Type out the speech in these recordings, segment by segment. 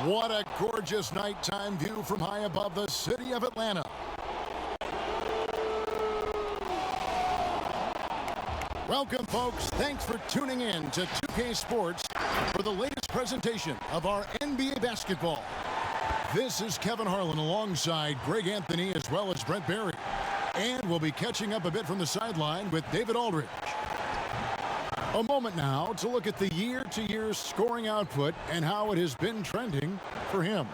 What a gorgeous nighttime view from high above the city of Atlanta. Welcome, folks. Thanks for tuning in to 2K Sports for the latest presentation of our NBA basketball. This is Kevin Harlan alongside Greg Anthony as well as Brent Barry. And we'll be catching up a bit from the sideline with David Aldridge. A moment now to look at the year-to-year scoring output and how it has been trending for him.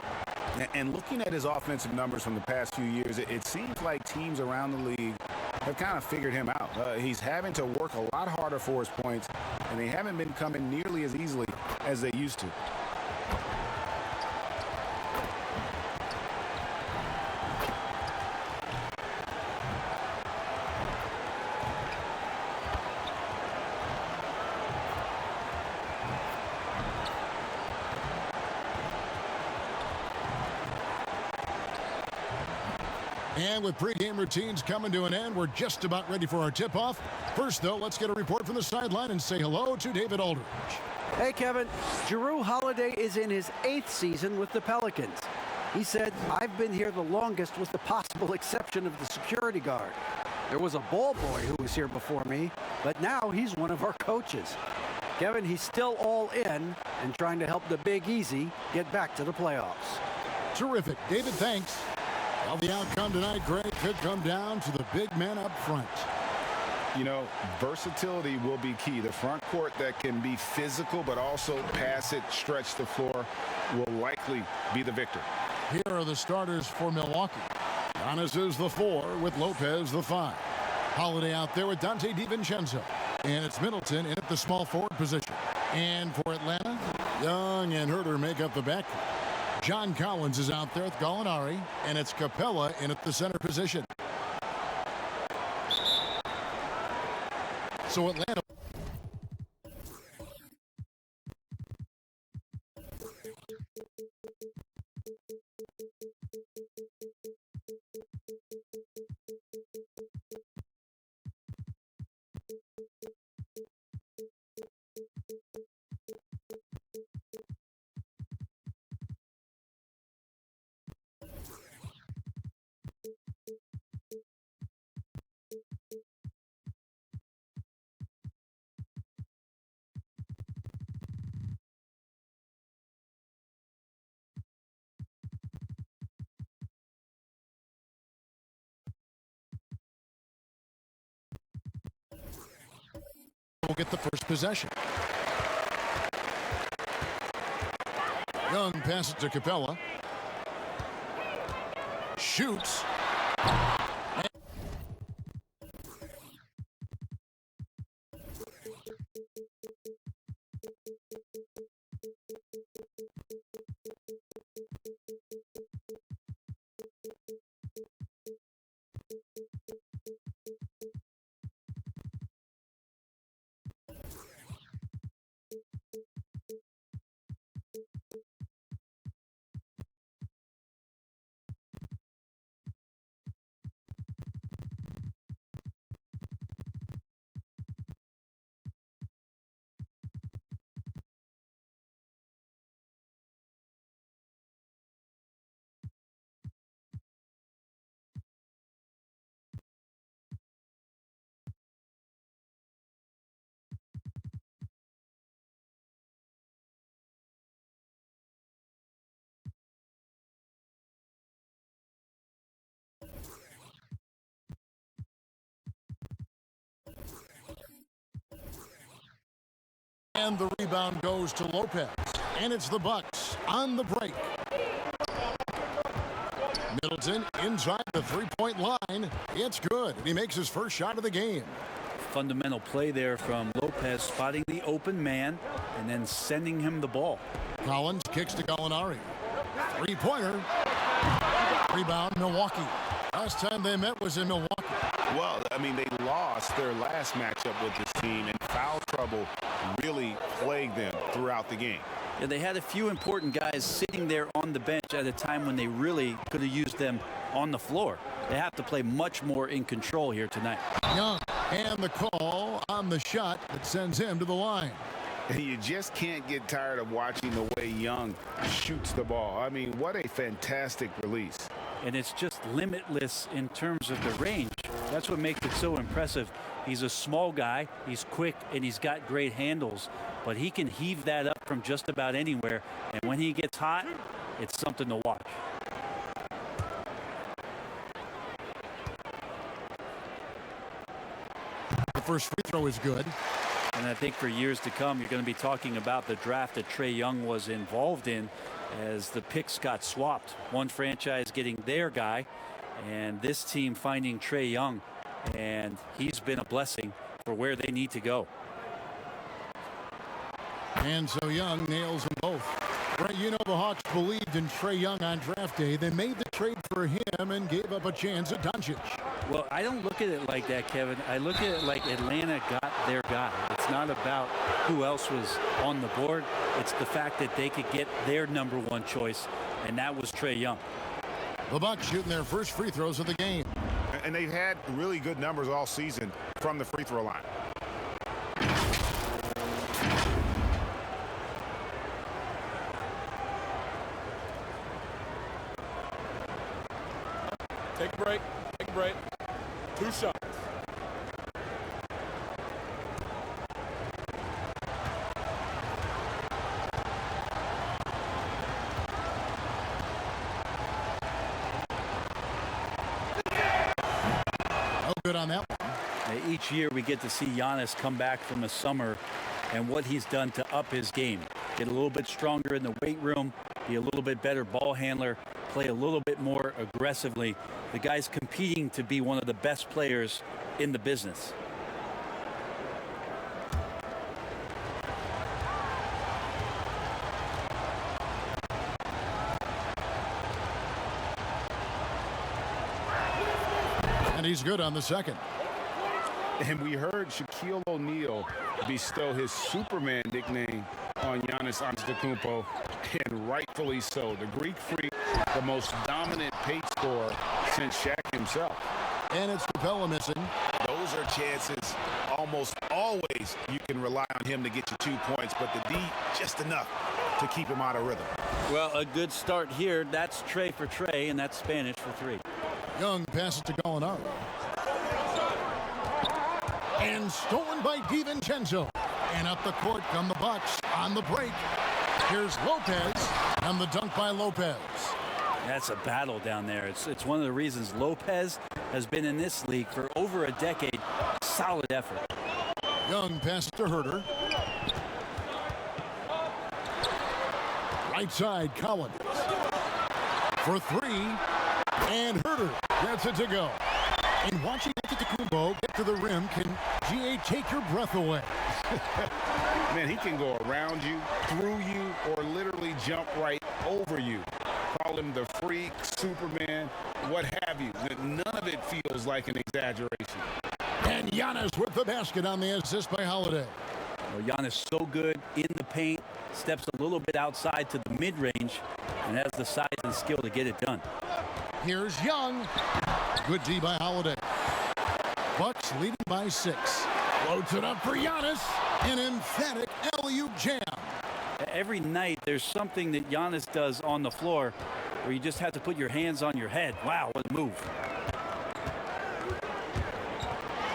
And looking at his offensive numbers from the past few years, it seems like teams around the league have kind of figured him out. He's having to work a lot harder for his points, and they haven't been coming nearly as easily as they used to. And with pregame routines coming to an end, we're just about ready for our tip-off. First, though, let's get a report from the sideline and say hello to David Aldridge. Hey, Kevin. Jrue Holiday is in his 8th season with the Pelicans. He said, "I've been here the longest with the possible exception of the security guard. There was a ball boy who was here before me, but now he's one of our coaches." Kevin, he's still all in and trying to help the Big Easy get back to the playoffs. Terrific. David, thanks. Well, the outcome tonight, Greg, could come down to the big man up front. You know, versatility will be key. The front court that can be physical but also pass it, stretch the floor will likely be the victor. Here are the starters for Milwaukee. Giannis is the 4 with Lopez the 5. Holiday out there with Dante DiVincenzo. And it's Middleton in at the small forward position. And for Atlanta, Young and Herter make up the backcourt. John Collins is out there with Gallinari, and it's Capella in at the center position. So Atlanta. Will get the first possession. Young passes to Capella. Shoots. And the rebound goes to Lopez. And it's the Bucks on the break. Middleton inside the three-point line. It's good. And he makes his first shot of the game. Fundamental play there from Lopez, spotting the open man and then sending him the ball. Collins kicks to Gallinari. Three-pointer. Rebound, Milwaukee. Last time they met was in Milwaukee. Well, I mean, they lost their last matchup with this team, and foul trouble really plagued them throughout the game. Yeah, they had a few important guys sitting there on the bench at a time when they really could have used them on the floor. They have to play much more in control here tonight. Young, and the call on the shot that sends him to the line. And you just can't get tired of watching the way Young shoots the ball. I mean, what a fantastic release. And it's just limitless in terms of the range. That's what makes it so impressive. He's a small guy, he's quick, and he's got great handles, but he can heave that up from just about anywhere. And when he gets hot, it's something to watch. The first free throw is good. And I think for years to come, you're going to be talking about the draft that Trae Young was involved in as the picks got swapped. One franchise getting their guy, and this team finding Trae Young. And he's been a blessing for where they need to go. And so Young nails them both. Right, you know the Hawks believed in Trae Young on draft day. They made the trade for him and gave up a chance at Doncic. Well, I don't look at it like that, Kevin. I look at it like Atlanta got their guy. It's not about who else was on the board. It's the fact that they could get their #1 choice, and that was Trae Young. The Bucks shooting their first free throws of the game. And they've had really good numbers all season from the free throw line. Take a break. Take a break. 2 shots. No good on that one. Now, each year we get to see Giannis come back from the summer and what he's done to up his game. Get a little bit stronger in the weight room, be a little bit better ball handler, play a little bit more aggressively. The guy's competing to be one of the best players in the business. And he's good on the second. And we heard Shaquille O'Neal bestow his Superman nickname on Giannis Antetokounmpo, and rightfully so. The Greek Freak, the most dominant paint scorer since Shaq himself. And it's Capella missing. Those are chances almost always you can rely on him to get you 2 points, but the D just enough to keep him out of rhythm. Well, a good start here. That's Trae for Trae, and that's Spanish for 3. Young passes to Gallinari. And stolen by DiVincenzo. And up the court come the Bucks on the break. Here's Lopez, and the dunk by Lopez. That's a battle down there. It's one of the reasons Lopez has been in this league for over a decade. Solid effort. Young passes to Herter. Right side, Collins. For 3. And Herter gets it to go. And watching Antetokounmpo get to the rim can, GA, take your breath away. Man, he can go around you, through you, or literally jump right over you. Call him the freak, Superman, what have you. None of it feels like an exaggeration. And Giannis with the basket on the assist by Holiday. Well, Giannis so good in the paint, steps a little bit outside to the mid-range, and has the size and skill to get it done. Here's Young. Good D by Holiday. Bucks leading by 6. Floats it up for Giannis. An emphatic alley-oop jam. Every night there's something that Giannis does on the floor where you just have to put your hands on your head. Wow, what a move.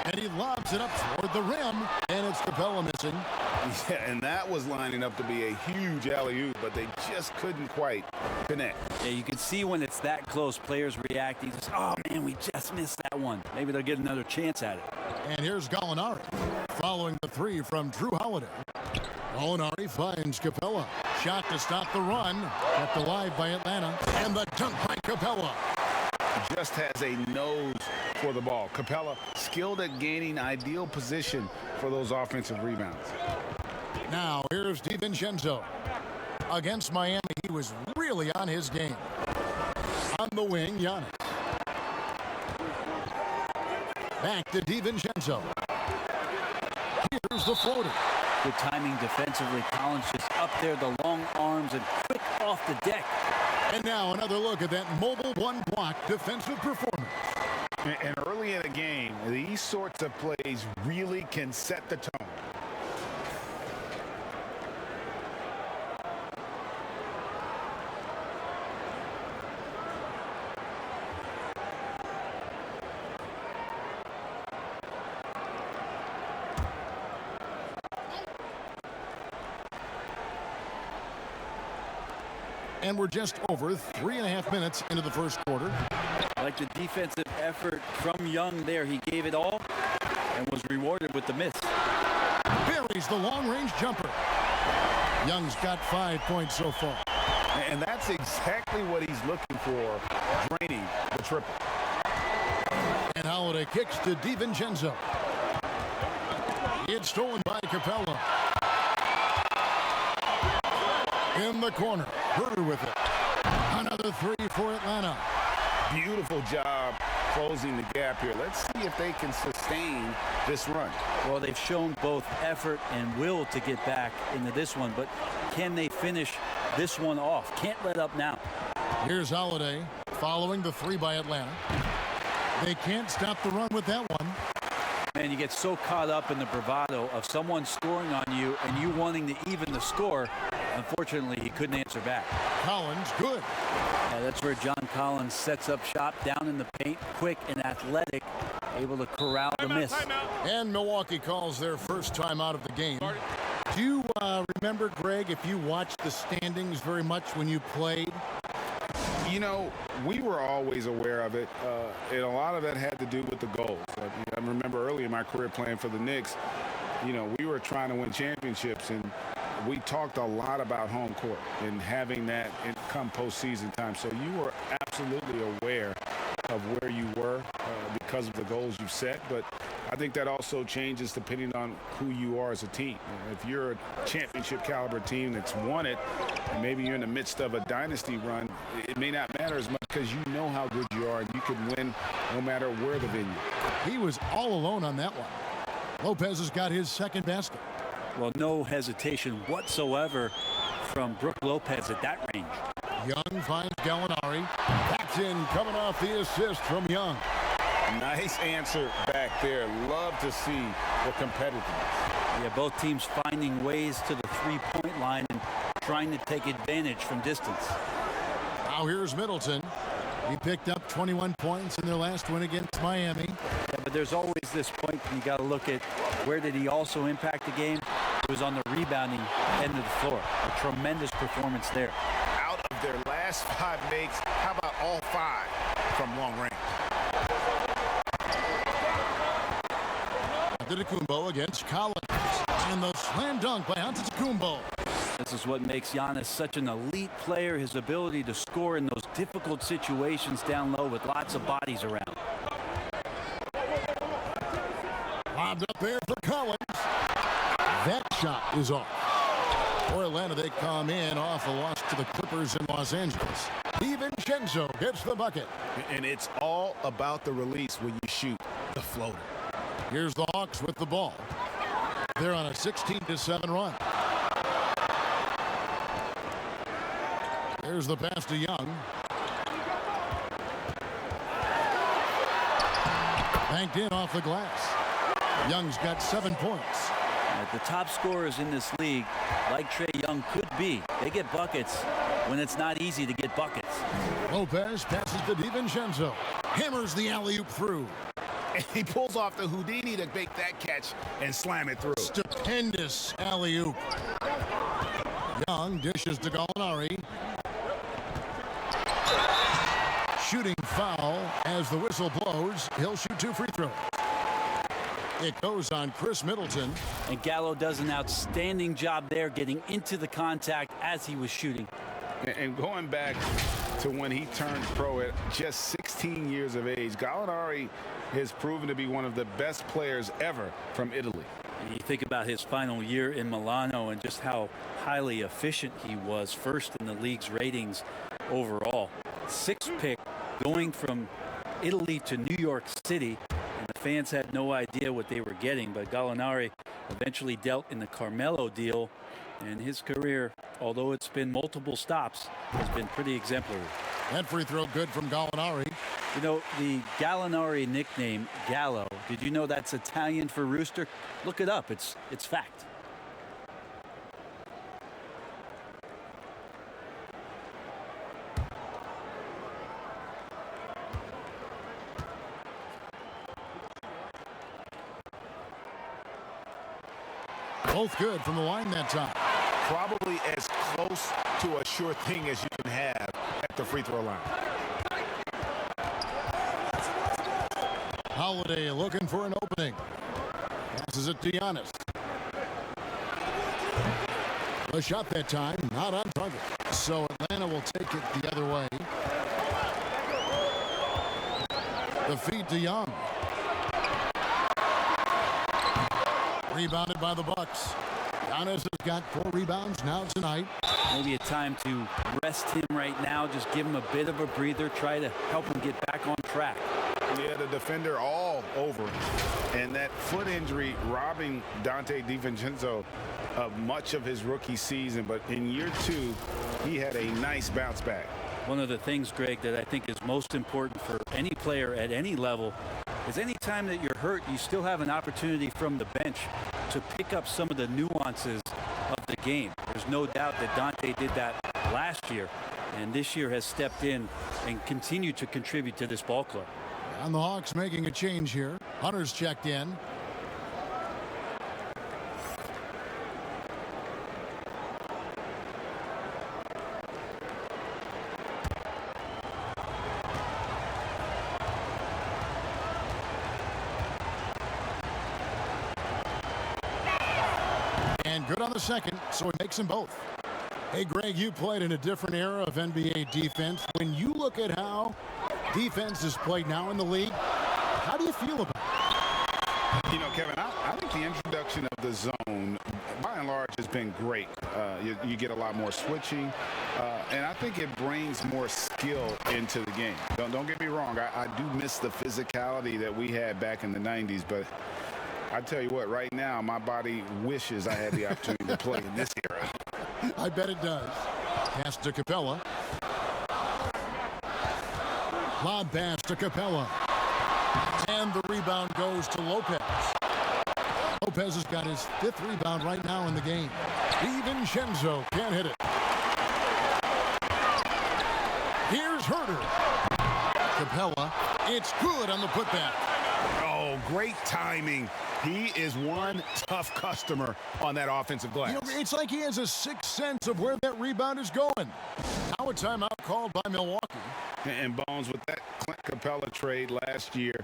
And he lobs it up toward the rim. And it's Capella missing. Yeah, and that was lining up to be a huge alley-oop, but they just couldn't quite connect. Yeah, you can see when it's that close, players reacting. Just, oh, man, we just missed that one. Maybe they'll get another chance at it. And here's Gallinari. Following the 3 from Drew Holiday. Gallinari finds Capella. Shot to stop the run. Kept alive by Atlanta. And the dunk by Capella. Just has a nose for the ball. Capella skilled at gaining ideal position for those offensive rebounds. Now here's DiVincenzo. Against Miami, he was really on his game. On the wing, Giannis. Back to DiVincenzo. Here's the floater. Good timing defensively. Collins just up there, the long arms, and quick off the deck. And now another look at that mobile one-block defensive performance. And early in a game, these sorts of plays really can set the tone. And we're just over 3.5 minutes into the first quarter. Like the defensive effort from Young there. He gave it all and was rewarded with the miss. Buries the long-range jumper. Young's got 5 points so far. And that's exactly what he's looking for, draining the triple. And Holiday kicks to DiVincenzo. It's stolen by Capella. In the corner, Herter with it. Another three for Atlanta. Beautiful job closing the gap here. Let's see if they can sustain this run. Well, they've shown both effort and will to get back into this one, but can they finish this one off? Can't let up now. Here's Holiday following the three by Atlanta. They can't stop the run with that one. Man, you get so caught up in the bravado of someone scoring on you and you wanting to even the score. Unfortunately, he couldn't answer back. Collins, good. That's where John Collins sets up shop down in the paint, quick and athletic, able to corral the miss. And Milwaukee calls their first time out of the game. Do you remember, Greg, if you watched the standings very much when you played? You know, we were always aware of it, and a lot of that had to do with the goals. I remember early in my career playing for the Knicks, you know, we were trying to win championships, and we talked a lot about home court and having that come postseason time. So you were absolutely aware of where you were because of the goals you set. But I think that also changes depending on who you are as a team. If you're a championship caliber team that's won it, and maybe you're in the midst of a dynasty run, it may not matter as much because you know how good you are and you can win no matter where the venue. He was all alone on that one. Lopez has got his second basket. Well, no hesitation whatsoever from Brook Lopez at that range. Young finds Gallinari. Backs in, coming off the assist from Young. Nice answer back there. Love to see the competitiveness. Yeah, both teams finding ways to the three-point line and trying to take advantage from distance. Now here's Middleton. He picked up 21 points in their last win against Miami. Yeah, but there's always this point you got to look at where did he also impact the game. It was on the rebounding end of the floor. A tremendous performance there. Out of their last 5 makes, how about all 5 from long range? Antetokounmpo against Collins. And the slam dunk by Antetokounmpo. This is what makes Giannis such an elite player, his ability to score in those difficult situations down low with lots of bodies around. Lobbed up there for Collins. That shot is off. For Atlanta, they come in off a loss to the Clippers in Los Angeles. DiVincenzo gets the bucket. And it's all about the release when you shoot the floater. Here's the Hawks with the ball. They're on a 16-7 run. There's the pass to Young. Banked in off the glass. Young's got 7 points. The top scorers in this league, like Trae Young could be, they get buckets when it's not easy to get buckets. Lopez passes to DiVincenzo. Hammers the alley-oop through. And he pulls off the Houdini to make that catch and slam it through. Stupendous alley-oop. Young dishes to Gallinari. Shooting foul as the whistle blows. He'll shoot 2 free throws. It goes on Chris Middleton. And Gallo does an outstanding job there getting into the contact as he was shooting. And going back to when he turned pro at just 16 years of age, Gallinari has proven to be one of the best players ever from Italy. You think about his final year in Milano and just how highly efficient he was, first in the league's ratings overall. 6th pick going from Italy to New York City. And the fans had no idea what they were getting, but Gallinari eventually dealt in the Carmelo deal, and his career, although it's been multiple stops, has been pretty exemplary. That free throw good from Gallinari. You know, the Gallinari nickname, Gallo, did you know that's Italian for rooster? Look it up. It's fact. Both good from the line that time. Probably as close to a sure thing as you can have at the free throw line. Holiday looking for an opening. Passes it to Giannis. The shot that time, not on target. So Atlanta will take it the other way. The feed to Young. Rebounded by the Bucks. Giannis has got 4 rebounds now tonight. Maybe a time to rest him right now. Just give him a bit of a breather. Try to help him get back on track. Yeah, the defender all over him. And that foot injury robbing Dante DiVincenzo of much of his rookie season. But in year 2, he had a nice bounce back. One of the things, Greg, that I think is most important for any player at any level is any time that you're hurt, you still have an opportunity from the bench to pick up some of the nuances of the game. There's no doubt that Dante did that last year, and this year has stepped in and continued to contribute to this ball club. And the Hawks making a change here. Hunter's checked in. And good on the second, so he makes them both. Hey, Greg, you played in a different era of NBA defense. When you look at how defense is played now in the league, how do you feel about it? You know, Kevin, I think the introduction of the zone, by and large, has been great. You get a lot more switching, and I think it brings more skill into the game. Don't get me wrong. I do miss the physicality that we had back in the 90s, but I tell you what, right now, my body wishes I had the opportunity to play in this era. I bet it does. Pass to Capella. Lob pass to Capella. And the rebound goes to Lopez. Lopez has got his 5th rebound right now in the game. DiVincenzo can't hit it. Here's Herter. Capella. It's good on the putback. Oh, great timing. He is one tough customer on that offensive glass. You know, it's like he has a sixth sense of where that rebound is going. Now a timeout called by Milwaukee. And Bones, with that Clint Capella trade last year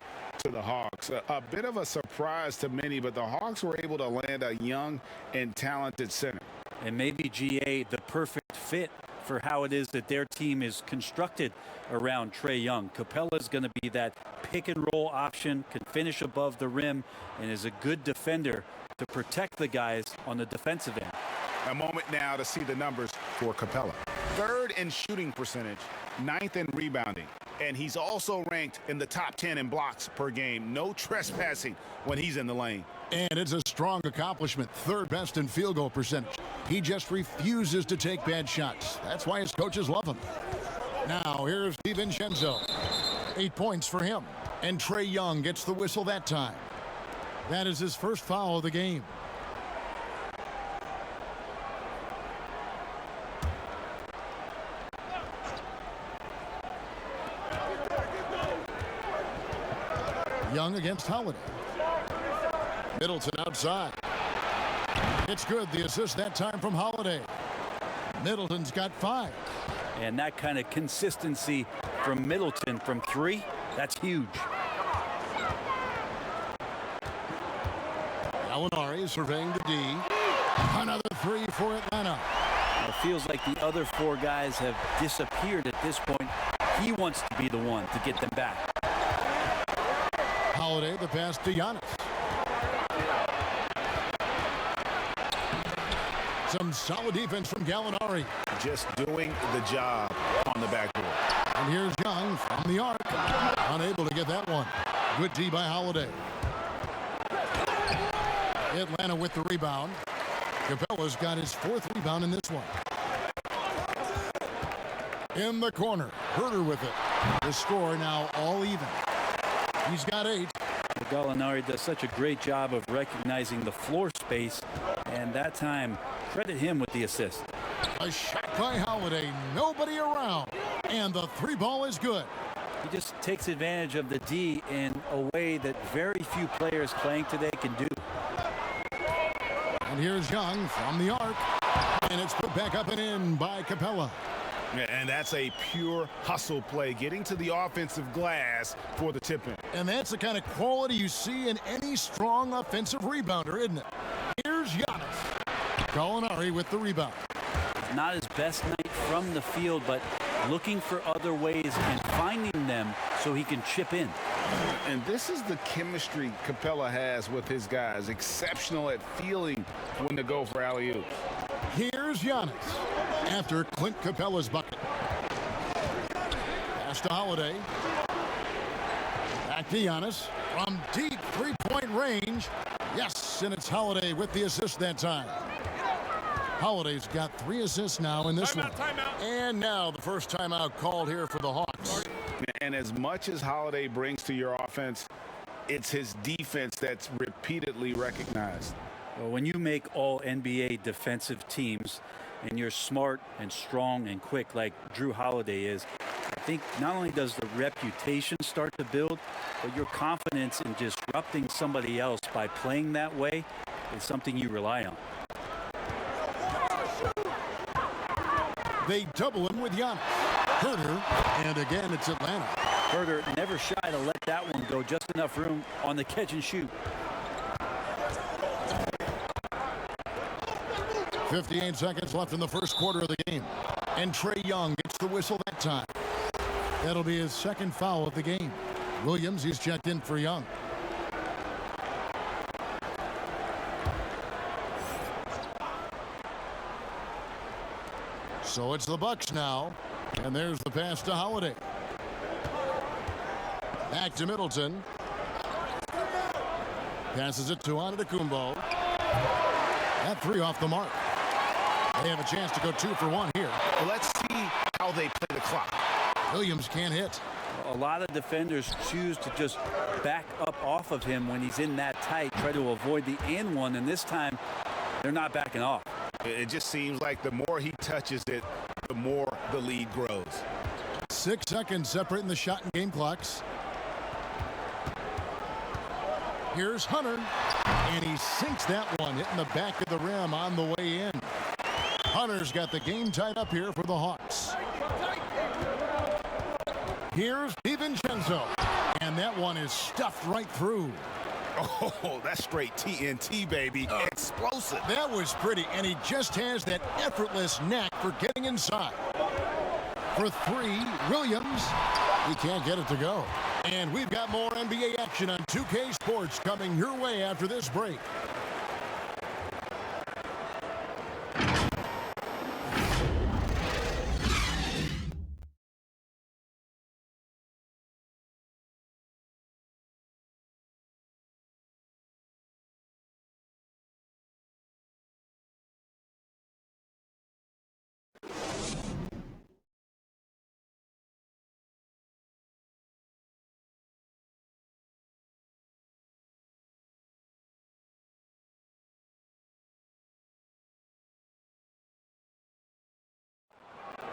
to the Hawks, a bit of a surprise to many, but the Hawks were able to land a young and talented center. And maybe GA, the perfect fit for how it is that their team is constructed around Trae Young. Capella is going to be that pick and roll option, can finish above the rim, and is a good defender to protect the guys on the defensive end. A moment now to see the numbers for Capella. 3rd in shooting percentage, 9th in rebounding, and he's also ranked in the top 10 in blocks per game. No trespassing when he's in the lane. And it's a strong accomplishment. 3rd best in field goal percentage. He just refuses to take bad shots. That's why his coaches love him. Now here's DiVincenzo. 8 points for him. And Trae Young gets the whistle that time. That is his first foul of the game. Young against Holiday. Middleton outside. It's good. The assist that time from Holiday. Middleton's got 5. And that kind of consistency from Middleton from 3, that's huge. Gallinari surveying the D. Another 3 for Atlanta. It feels like the other 4 guys have disappeared at this point. He wants to be the one to get them back. Holiday, the pass to Giannis. Some solid defense from Gallinari. Just doing the job on the backboard. And here's Young from the arc. Unable to get that one. Good D by Holiday. Atlanta with the rebound. Capella's got his 4th rebound in this one. In the corner. Herter with it. The score now all even. He's got 8. Gallinari does such a great job of recognizing the floor space, and that time, credit him with the assist. A shot by Holiday. Nobody around. And the 3 ball is good. He just takes advantage of the D in a way that very few players playing today can do. And here's Young from the arc. And it's put back up and in by Capella. And that's a pure hustle play, getting to the offensive glass for the tip-in. And that's the kind of quality you see in any strong offensive rebounder, isn't it? Here's Giannis. Gallinari with the rebound. Not his best night from the field, but looking for other ways and finding them so he can chip in. And this is the chemistry Capella has with his guys. Exceptional at feeling when to go for alley-oops. Here's Giannis after Clint Capella's bucket. Pass to Holiday. Back to Giannis from deep three-point range. Yes, and it's Holiday with the assist that time. Holiday's got 3 assists now in this one. Timeout. And now the first timeout called here for the Hawks. And as much as Holiday brings to your offense, it's his defense that's repeatedly recognized. Well, when you make all NBA defensive teams and you're smart and strong and quick like Drew Holiday is, I think not only does the reputation start to build, but your confidence in disrupting somebody else by playing that way is something you rely on. They double him with Giannis. Herter, and again it's Atlanta. Herter never shy to let that one go, just enough room on the catch and shoot. 58 seconds left in the first quarter of the game. And Trae Young gets the whistle that time. That'll be his second foul of the game. Williams, he's checked in for Young. So it's the Bucks now. And there's the pass to Holiday. Back to Middleton. Passes it to Antetokounmpo. That 3 off the mark. They have a chance to go 2 for 1 here. Well, let's see how they play the clock. Williams can't hit. A lot of defenders choose to just back up off of him when he's in that tight, try to avoid the and one, and this time they're not backing off. It just seems like the more he touches it, the more the lead grows. 6 seconds separating the shot and game clocks. Here's Hunter, and he sinks that one, hitting the back of the rim on the way in. Hunter's got the game tied up here for the Hawks. Here's DiVincenzo, and that one is stuffed right through. Oh, that's straight TNT, baby. Explosive. That was pretty, and he just has that effortless knack for getting inside. For 3, Williams. He can't get it to go. And we've got more NBA action on 2K Sports coming your way after this break.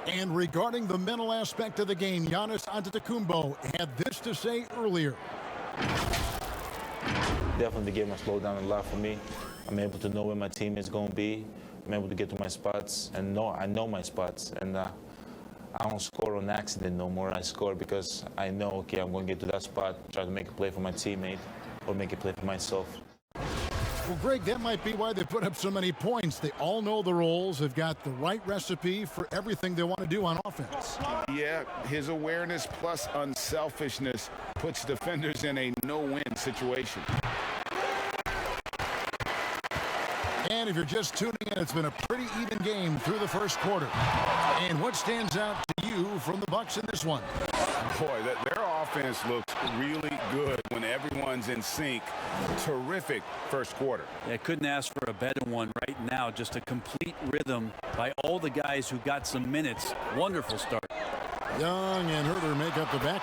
And regarding the mental aspect of the game, Giannis Antetokounmpo had this to say earlier. Definitely the game has slowed down a lot for me. I'm able to know where my team is going to be. I'm able to get to my spots and I know my spots. And I don't score on accident no more. I score because I know, okay, I'm going to get to that spot, try to make a play for my teammate or make a play for myself. Well, Greg, that might be why they put up so many points. They all know the roles. They've got the right recipe for everything they want to do on offense. Yeah, his awareness plus unselfishness puts defenders in a no-win situation. And if you're just tuning in, it's been a pretty even game through the first quarter. And what stands out to you from the Bucks in this one? Boy, their offense looks really good when everyone's in sync. Terrific first quarter. Yeah, couldn't ask for a better one right now. Just a complete rhythm by all the guys who got some minutes. Wonderful start. Young and Herter make up the back.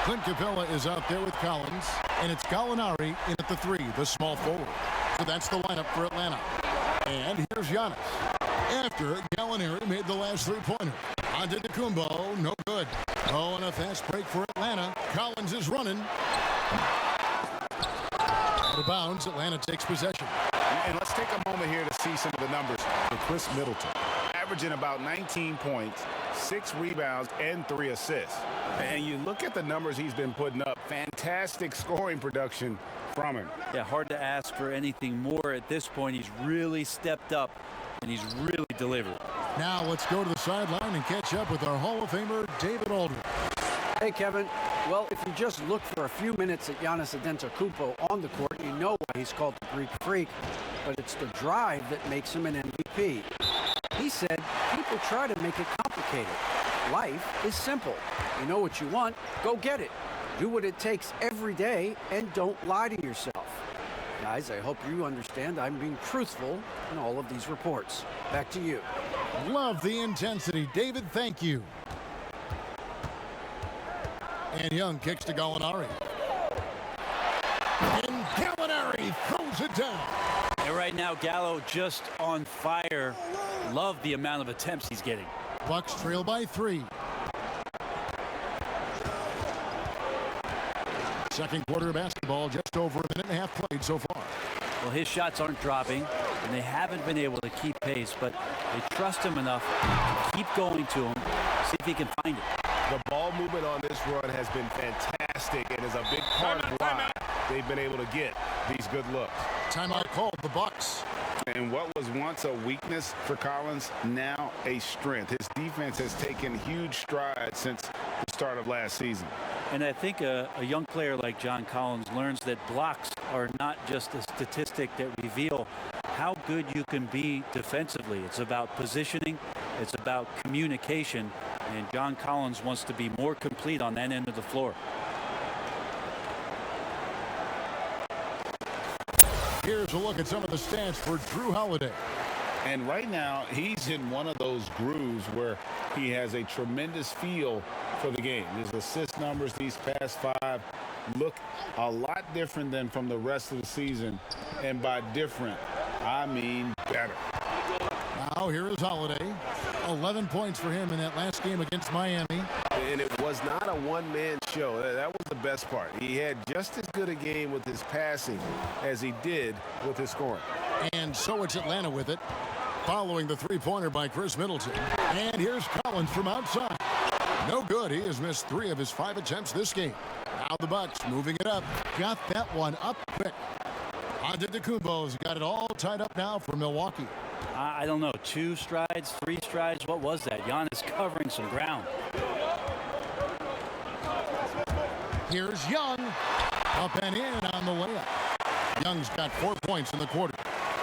Clint Capella is out there with Collins, and it's Gallinari in at the 3, the small forward. So that's the lineup for Atlanta. And here's Giannis. After Gallinari made the last 3-pointer. Antetokounmpo, no good. Oh, and a fast break for Atlanta. Collins is running. Out of bounds, Atlanta takes possession. And let's take a moment here to see some of the numbers. for Chris Middleton, averaging about 19 points, 6 rebounds, and 3 assists. And you look at the numbers he's been putting up, fantastic scoring production from him. Yeah, hard to ask for anything more at this point. He's really stepped up, and he's really delivered. Now let's go to the sideline and catch up with our Hall of Famer, David Aldridge. Hey, Kevin. Well, if you just look for a few minutes at Giannis Antetokounmpo on the court, you know why he's called the Greek Freak, but it's the drive that makes him an MVP. He said, people try to make it complicated. Life is simple. You know what you want, go get it. Do what it takes every day and don't lie to yourself. Guys, I hope you understand I'm being truthful in all of these reports. Back to you. Love the intensity. David, thank you. And Young kicks to Gallinari. And Gallinari throws it down. And right now, Gallo just on fire. Love the amount of attempts he's getting. Bucks trail by 3. Second quarter of basketball, just over a minute and a half played so far. Well, his shots aren't dropping, and they haven't been able to keep pace, but they trust him enough to keep going to him, see if he can find it. The ball movement on this run has been fantastic and is a big part of why they've been able to get these good looks. Timeout called, the Bucks. And what was once a weakness for Collins, now a strength. His defense has taken huge strides since the start of last season. And I think a young player like John Collins learns that blocks are not just a statistic that reveal how good you can be defensively. It's about positioning. It's about communication. And John Collins wants to be more complete on that end of the floor. Here's a look at some of the stats for Drew Holiday. And right now, he's in one of those grooves where he has a tremendous feel for the game. His assist numbers these past 5 look a lot different than from the rest of the season. And by different, I mean better. Now here is Holiday. 11 points for him in that last game against Miami. And it was not a one-man show. That was the best part. He had just as good a game with his passing as he did with his scoring. And so it's Atlanta with it, following the three-pointer by Chris Middleton. And here's Collins from outside. No good. He has missed 3 of his 5 attempts this game. Now the Bucks moving it up. Got that one up quick. Antetokounmpo's got it all tied up now for Milwaukee. I don't know, 2 strides, 3 strides. What was that? Giannis covering some ground. Here's Young. Up and in on the layup. Young's got 4 points in the quarter.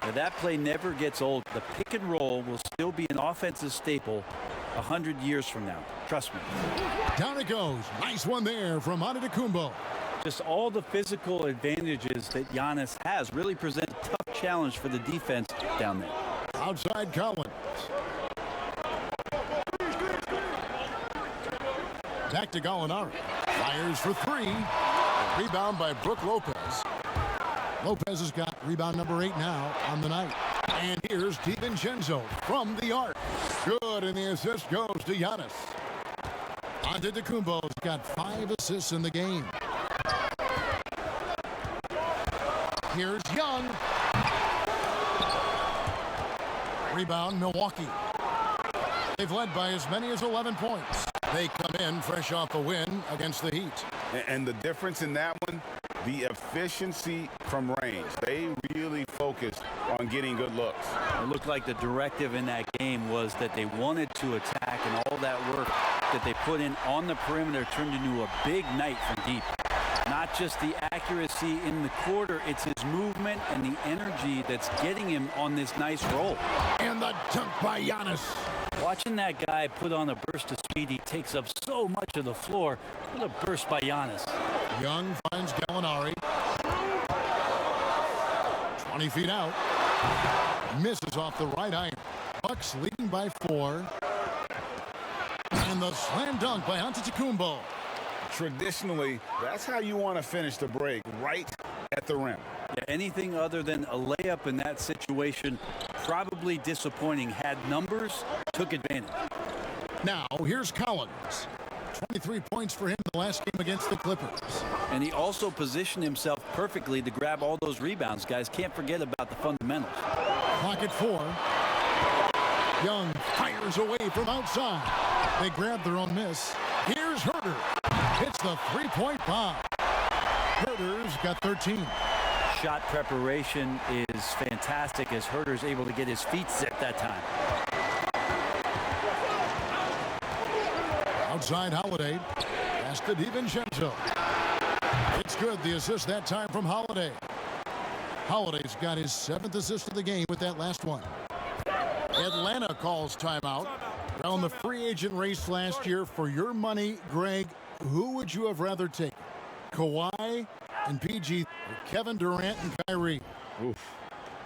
Now, that play never gets old. The pick and roll will still be an offensive staple 100 years from now. Trust me. Down it goes. Nice one there from Antetokounmpo. Just all the physical advantages that Giannis has really present a tough challenge for the defense down there. Outside Collins. Back to Gallinari. Fires for 3. Rebound by Brook Lopez. Lopez has got rebound number 8 now on the night. And here's DiVincenzo from the arc. Good, and the assist goes to Giannis. Antetokounmpo's got 5 assists in the game. Here's Young. Rebound, Milwaukee. They've led by as many as 11 points. They come in fresh off a win against the Heat. And the difference in that one, the efficiency from range. They really focused on getting good looks. It looked like the directive in that game was that they wanted to attack, and all that work that they put in on the perimeter turned into a big night from deep. Not just the accuracy in the quarter, it's his movement and the energy that's getting him on this nice roll. And the dunk by Giannis. Watching that guy put on a burst of speed, he takes up so much of the floor. What a burst by Giannis. Young finds Gallinari. 20 feet out. Misses off the right iron. Bucks leading by 4. And the slam dunk by Antetokounmpo. Traditionally, that's how you want to finish the break, right at the rim. Yeah, anything other than a layup in that situation, probably disappointing. Had numbers, took advantage. Now, here's Collins. 23 points for him in the last game against the Clippers. And he also positioned himself perfectly to grab all those rebounds. Guys, can't forget about the fundamentals. Clock at 4. Young fires away from outside. They grab their own miss. Here's Herter. Hits the three-point bomb. Herter's got 13. Shot preparation is fantastic as Herter's able to get his feet set that time. Outside Holiday. Pass to DiVincenzo. It's good. The assist that time from Holiday. Holiday's got his 7th assist of the game with that last one. Atlanta calls timeout. Around the free agent race last year, for your money, Greg, who would you have rather taken? Kawhi and PG, or Kevin Durant and Kyrie? Oof.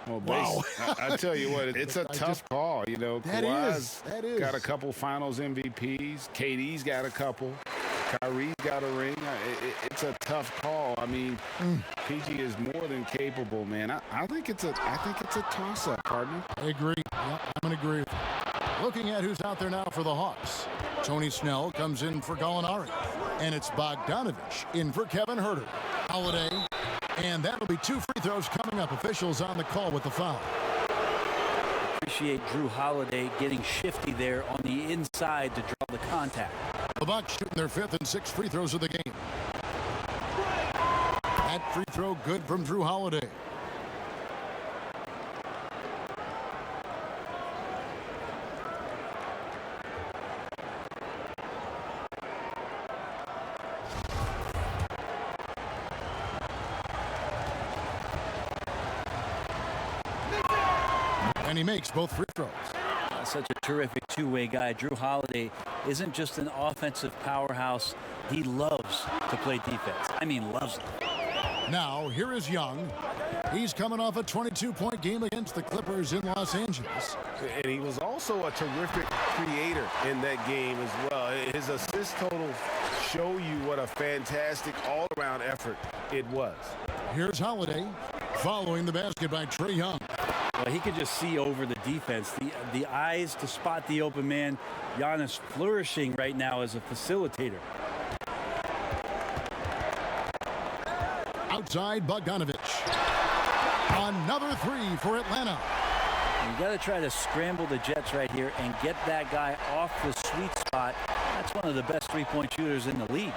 Well, Wow. I tell you what, it's a tough call. You know, Kawhi's that is. got a couple finals MVPs. KD's got a couple. Kyrie's got a ring. It's a tough call. I mean, PG is more than capable, man. I think it's a toss-up, partner. I agree. Yep, I'm going to agree with you. Looking at who's out there now for the Hawks. Tony Snell comes in for Gallinari. And it's Bogdanovich in for Kevin Herter. Holiday. And that'll be 2 free throws coming up. Officials on the call with the foul. Appreciate Drew Holiday getting shifty there on the inside to draw the contact. The Bucks shooting their 5th and 6th free throws of the game. That free throw good from Drew Holiday. And he makes both free throws. Such a terrific two-way guy. Drew Holiday isn't just an offensive powerhouse. He loves to play defense. I mean, loves it. Now, here is Young. He's coming off a 22-point game against the Clippers in Los Angeles. And he was also a terrific creator in that game as well. His assist totals show you what a fantastic all-around effort it was. Here's Holiday following the basket by Trae Young. Well, he could just see over the defense. The eyes to spot the open man. Giannis flourishing right now as a facilitator. Outside Bogdanovich. Another 3 for Atlanta. You got to try to scramble the Jets right here and get that guy off the sweet spot. That's one of the best three-point shooters in the league.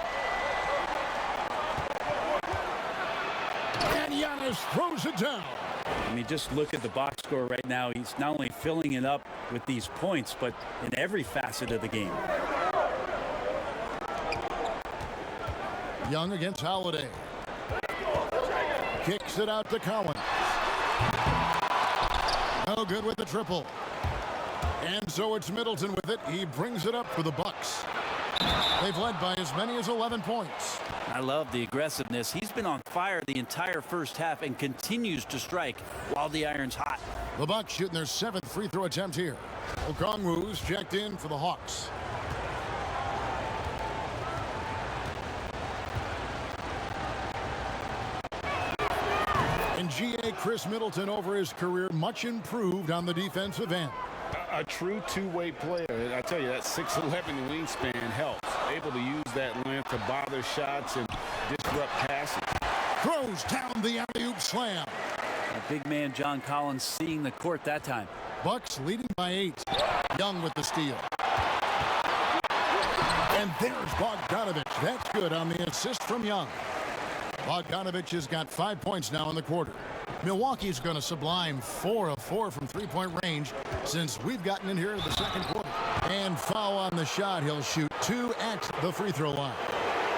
And Giannis throws it down. I mean, just look at the box score right now. He's not only filling it up with these points, but in every facet of the game. Young against Holiday. Kicks it out to Collins. No good with the triple. And so it's Middleton with it. He brings it up for the Bucks. They've led by as many as 11 points. I love the aggressiveness. He's been on fire the entire first half and continues to strike while the iron's hot. The Bucks shooting their 7th free throw attempt here. Okongwu's checked in for the Hawks. And GA Chris Middleton over his career, much improved on the defensive end. A true two-way player. I tell you, that 6'11" wingspan helps. Able to use that length to bother shots and disrupt passes. Throws down the alley-oop slam. A big man, John Collins, seeing the court that time. Bucks leading by 8. Young with the steal. And there's Bogdanovich. That's good on the assist from Young. Bogdanovich has got 5 points now in the quarter. Milwaukee's going to sublime 4 of 4 from three-point range since we've gotten in here in the second quarter. And foul on the shot. He'll shoot 2 at the free throw line.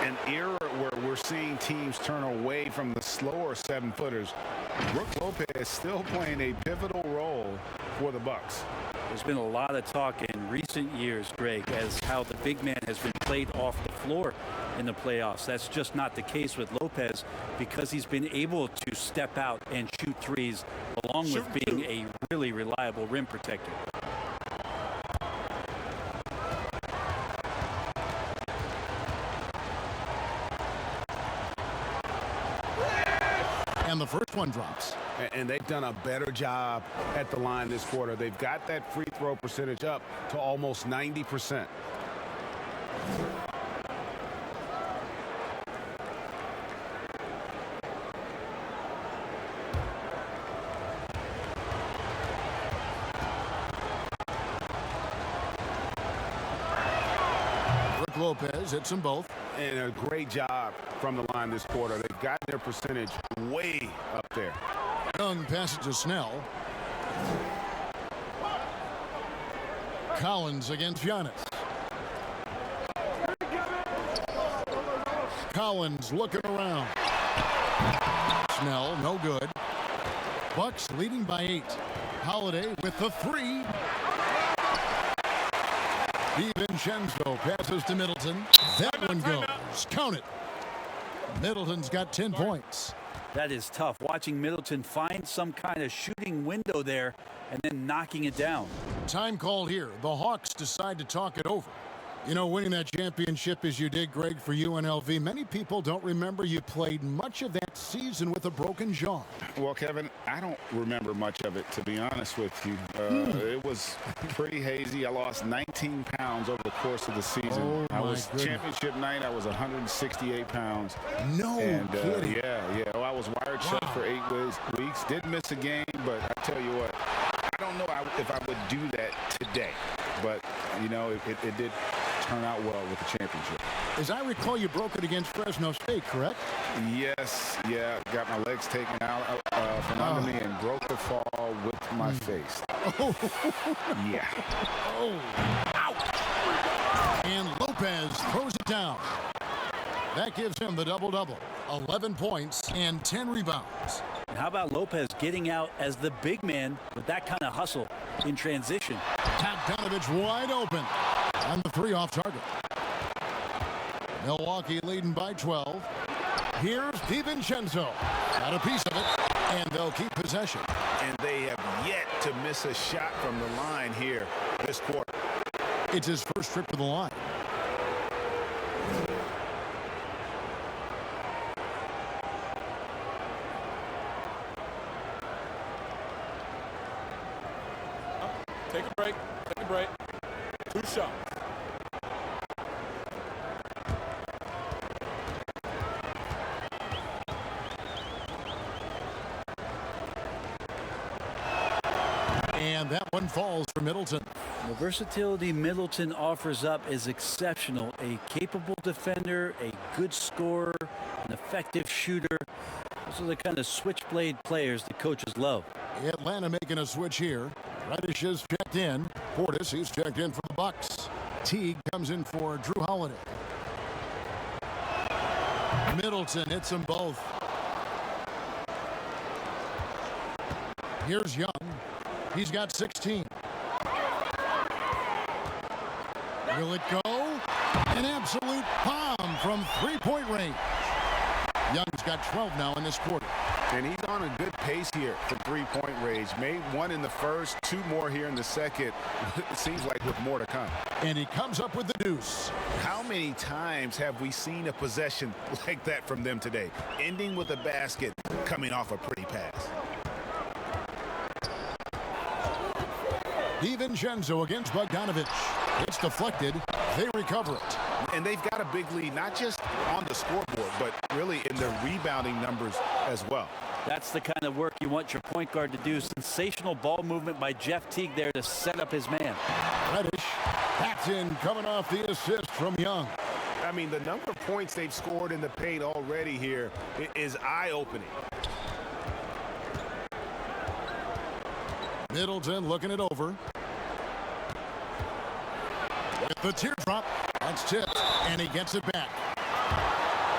An era where we're seeing teams turn away from the slower 7-footers. Brook Lopez still playing a pivotal role for the Bucks. There's been a lot of talk in recent years, Greg, as how the big man has been played off the floor in the playoffs. That's just not the case with Lopez because he's been able to step out and shoot threes along with being a really reliable rim protector. And the first one drops. And they've done a better job at the line this quarter. They've got that free throw percentage up to almost 90%. Lopez hits them both. And a great job from the line this quarter. They've got their percentage way up there. Young passes to Snell. Collins against Giannis. Collins looking around. Snell, no good. Bucks leading by 8. Holiday with the 3. DiVincenzo passes to Middleton. That one goes. Count it. Middleton's got 10 points. That is tough. Watching Middleton find some kind of shooting window there and then knocking it down. Time called here. The Hawks decide to talk it over. You know, winning that championship as you did, Greg, for UNLV, many people don't remember you played much of that season with a broken jaw. Well, Kevin, I don't remember much of it, to be honest with you. It was pretty hazy. I lost 19 pounds over the course of the season. Oh, I was goodness. Championship night. I was 168 pounds. No kidding. Yeah. Well, I was wired shut for 8 weeks. Did miss a game, but I tell you what, I don't know if I would do that today. But, you know, it did turn out well with the championship. As I recall, you broke it against Fresno State, correct? Yes, yeah. Got my legs taken out from under me and broke the fall with my face. Yeah. Oh, ouch. And Lopez throws it down. That gives him the double-double. 11 points and 10 rebounds. And how about Lopez getting out as the big man with that kind of hustle in transition? Bogdanovich wide open. On the 3 off target. Milwaukee leading by 12. Here's DiVincenzo. Got a piece of it, and they'll keep possession. And they have yet to miss a shot from the line here this quarter. It's his first trip to the line. Take a break. Take a break. 2 shots. And that one falls for Middleton. The versatility Middleton offers up is exceptional. A capable defender, a good scorer, an effective shooter. Those are the kind of switchblade players the coaches love. Atlanta making a switch here. Reddish is checked in. Portis, he's checked in for the Bucks. Teague comes in for Drew Holiday. Middleton hits them both. Here's Young. He's got 16. Will it go? An absolute bomb from 3-point range. Young's got 12 now in this quarter. And he's on a good pace here for 3-point range. Made 1 in the first, 2 more here in the second. It seems like with more to come. And he comes up with the deuce. How many times have we seen a possession like that from them today? Ending with a basket, coming off a pretty pass. DiVincenzo against Bogdanovich. It's deflected. They recover it. And they've got a big lead, not just on the scoreboard, but really in their rebounding numbers as well. That's the kind of work you want your point guard to do. Sensational ball movement by Jeff Teague there to set up his man. Reddish. That's in, coming off the assist from Young. I mean, the number of points they've scored in the paint already here is eye-opening. Middleton looking it over. With the teardrop, that's tipped, and he gets it back.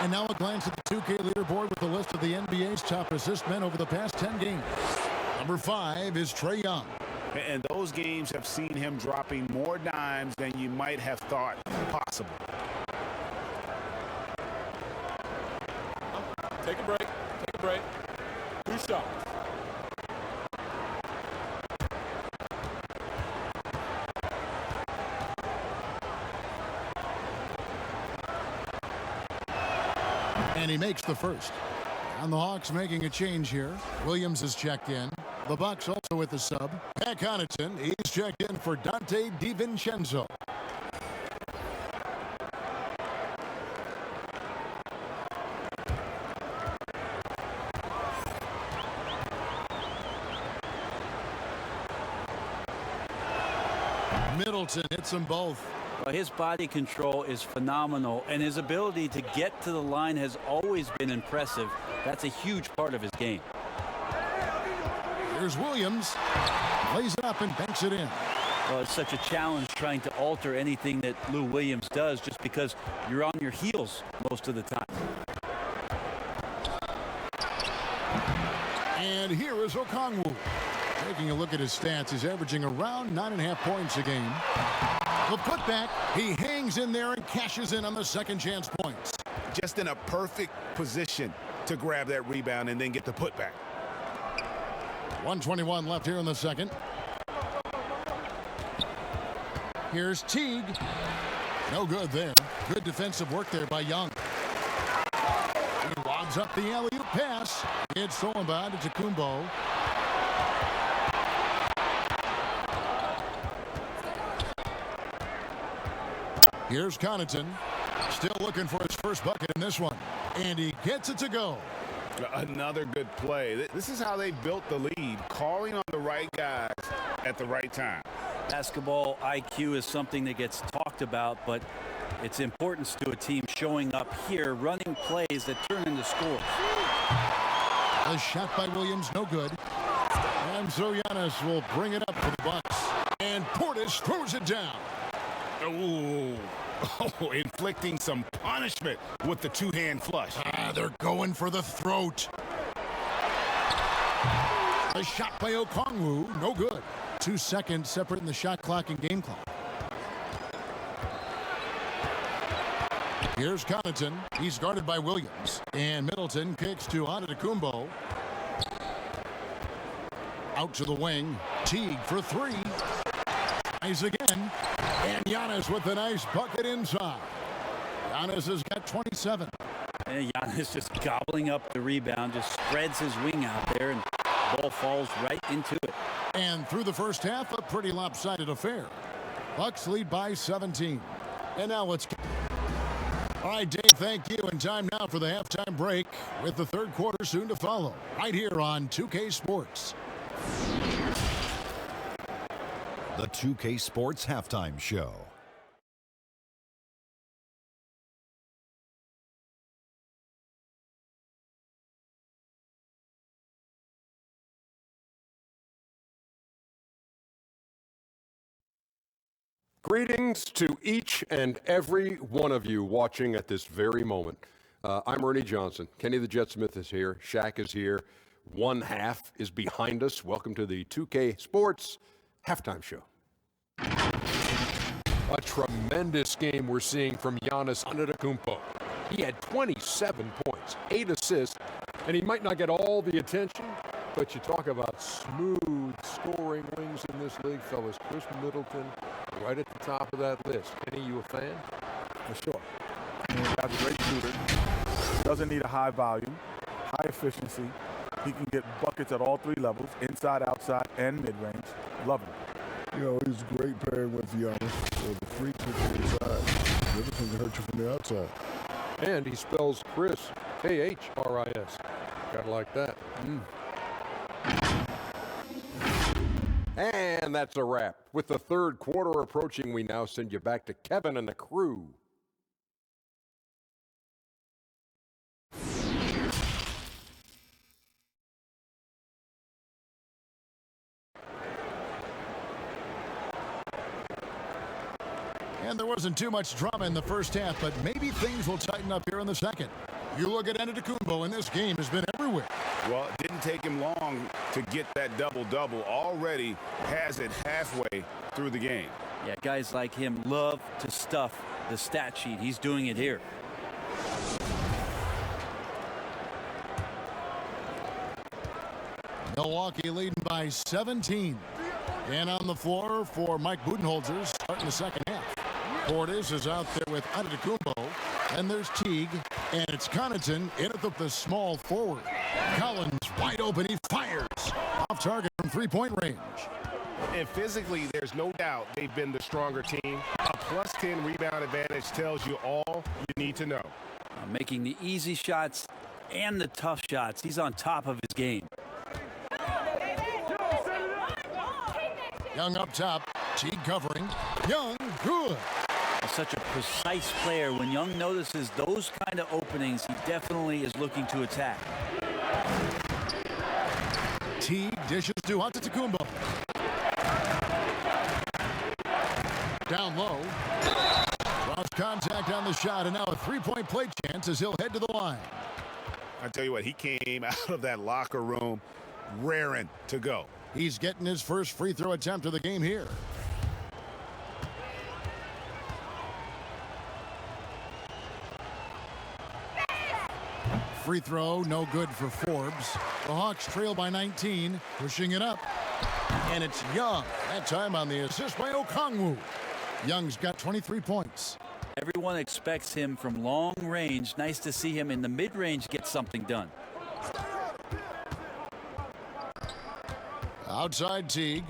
And now a glance at the 2K leaderboard with the list of the NBA's top assist men over the past 10 games. Number 5 is Trae Young. And those games have seen him dropping more dimes than you might have thought possible. Take a break. Take a break. 2 shots. And he makes the first. And the Hawks making a change here. Williams is checked in. The Bucks also with the sub. Pat Connaughton, he's checked in for Dante DiVincenzo. Middleton hits them both. Well, his body control is phenomenal, and his ability to get to the line has always been impressive. That's a huge part of his game. Here's Williams. Lays it up and banks it in. Well, it's such a challenge trying to alter anything that Lou Williams does just because you're on your heels most of the time. And here is Okongwu. Taking a look at his stats, he's averaging around 9.5 points a game. The putback, he hangs in there and cashes in on the second chance points. Just in a perfect position to grab that rebound and then get the putback. 1:21 left here in the second. Here's Teague. No good there. Good defensive work there by Young. He lobs up the alley-oop pass. It's stolen by Antetokounmpo. Here's Connaughton. Still looking for his first bucket in this one. And he gets it to go. Another good play. This is how they built the lead, calling on the right guys at the right time. Basketball IQ is something that gets talked about, but its importance to a team showing up here, running plays that turn into scores. A shot by Williams, no good. And so Giannis will bring it up for the Bucks. And Portis throws it down. Oh, inflicting some punishment with the two-hand flush. They're going for the throat. A shot by Okongwu, no good. 2 seconds separating the shot clock and game clock. Here's Connaughton. He's guarded by Williams. And Middleton kicks to Antetokounmpo. Out to the wing. Teague for three. Tries again. And Giannis with a nice bucket inside. Giannis has got 27. And Giannis just gobbling up the rebound, just spreads his wing out there, and the ball falls right into it. And through the first half, a pretty lopsided affair. Bucks lead by 17. And now let's... All right, Dave, thank you. And time now for the halftime break with the third quarter soon to follow. Right here on 2K Sports. The 2K Sports Halftime Show. Greetings to each and every one of you watching at this very moment. I'm Ernie Johnson. Kenny the Jet Smith is here. Shaq is here. One half is behind us. Welcome to the 2K Sports Halftime Show. A tremendous game we're seeing from Giannis Antetokounmpo. He had 27 points, 8 assists, and he might not get all the attention, but you talk about smooth scoring wings in this league, fellas. Chris Middleton, right at the top of that list. Kenny, you a fan? For sure. He's a great shooter. Doesn't need a high volume, high efficiency. He can get buckets at all three levels, inside, outside, and mid-range. Love him. You know, he's great pairing with Giannis. So the free kick from the inside. Middleton can hurt you from the outside. And he spells Chris, K-H-R-I-S. Gotta like that. And that's a wrap. With the third quarter approaching, we now send you back to Kevin and the crew. And there wasn't too much drama in the first half, but maybe things will tighten up here in the second. You look at Antetokounmpo, and this game has been everywhere. Well, it didn't take him long to get that double-double. Already has it halfway through the game. Yeah, guys like him love to stuff the stat sheet. He's doing it here. Milwaukee leading by 17. And on the floor for Mike Budenholzer starting the second half. Portis is out there with Antetokounmpo. And there's Teague. And it's Connaughton in at the small forward. Collins wide open. He fires. Off target from three-point range. And physically, there's no doubt they've been the stronger team. A plus 10 rebound advantage tells you all you need to know. Making the easy shots and the tough shots. He's on top of his game. Young up top. Teague covering. Young, good. is such a precise player. When Young notices those kind of openings, he definitely is looking to attack. Teague dishes to Antetokounmpo. Down low. Lost contact on the shot, and now a three-point play chance as he'll head to the line. I tell you what, he came out of that locker room raring to go. He's getting his first free throw attempt of the game here. Free throw, no good for Forbes. The Hawks trail by 19, pushing it up. And it's Young. That time on the assist by Okongwu. Young's got 23 points. Everyone expects him from long range. Nice to see him in the mid-range get something done. Outside Teague.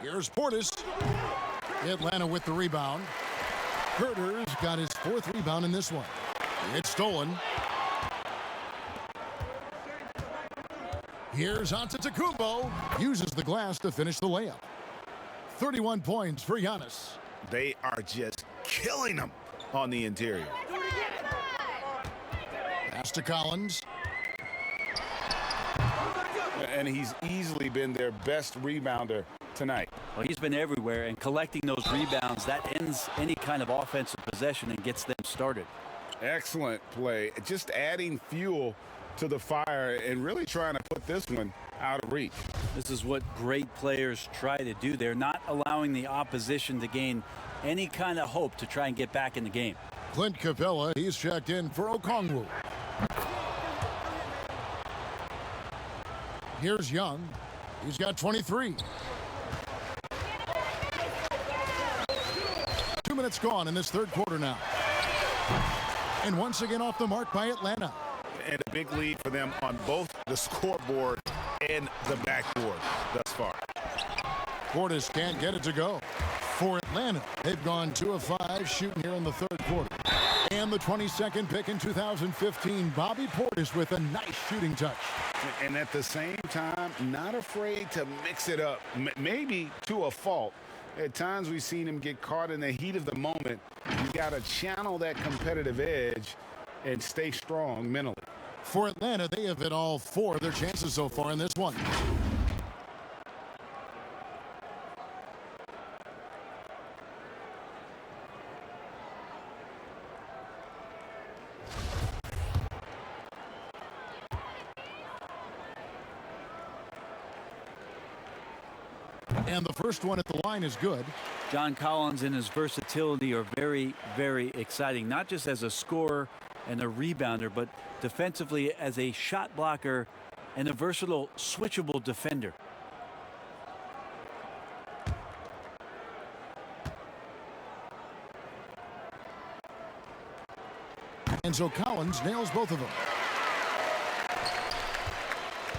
Here's Portis. Atlanta with the rebound. Herter's got his fourth rebound in this one. It's stolen. Here's Antetokounmpo. Uses the glass to finish the layup. 31 points for Giannis. They are just killing him on the interior. Pass to Collins. And he's easily been their best rebounder tonight. Well, he's been everywhere, and collecting those rebounds, that ends any kind of offensive possession and gets them started. Excellent play. Just adding fuel to the fire and really trying to put this one out of reach. This is what great players try to do. They're not allowing the opposition to gain any kind of hope to try and get back in the game. Clint Capella, he's checked in for Okongwu. Here's Young. He's got 23. 2 minutes gone in this third quarter now. And once again off the mark by Atlanta. And a big lead for them on both the scoreboard and the backboard thus far. Portis can't get it to go. For Atlanta, they've gone 2 of 5 shooting here in the third quarter. And the 22nd pick in 2015, Bobby Portis with a nice shooting touch. And at the same time, not afraid to mix it up, maybe to a fault. At times we've seen him get caught in the heat of the moment. You got to channel that competitive edge and stay strong mentally. For Atlanta, they have hit all 4 of their chances so far in this one. And the first one at the line is good. John Collins and his versatility are very, very exciting, not just as a scorer and a rebounder, but defensively as a shot blocker and a versatile, switchable defender. And so Collins nails both of them.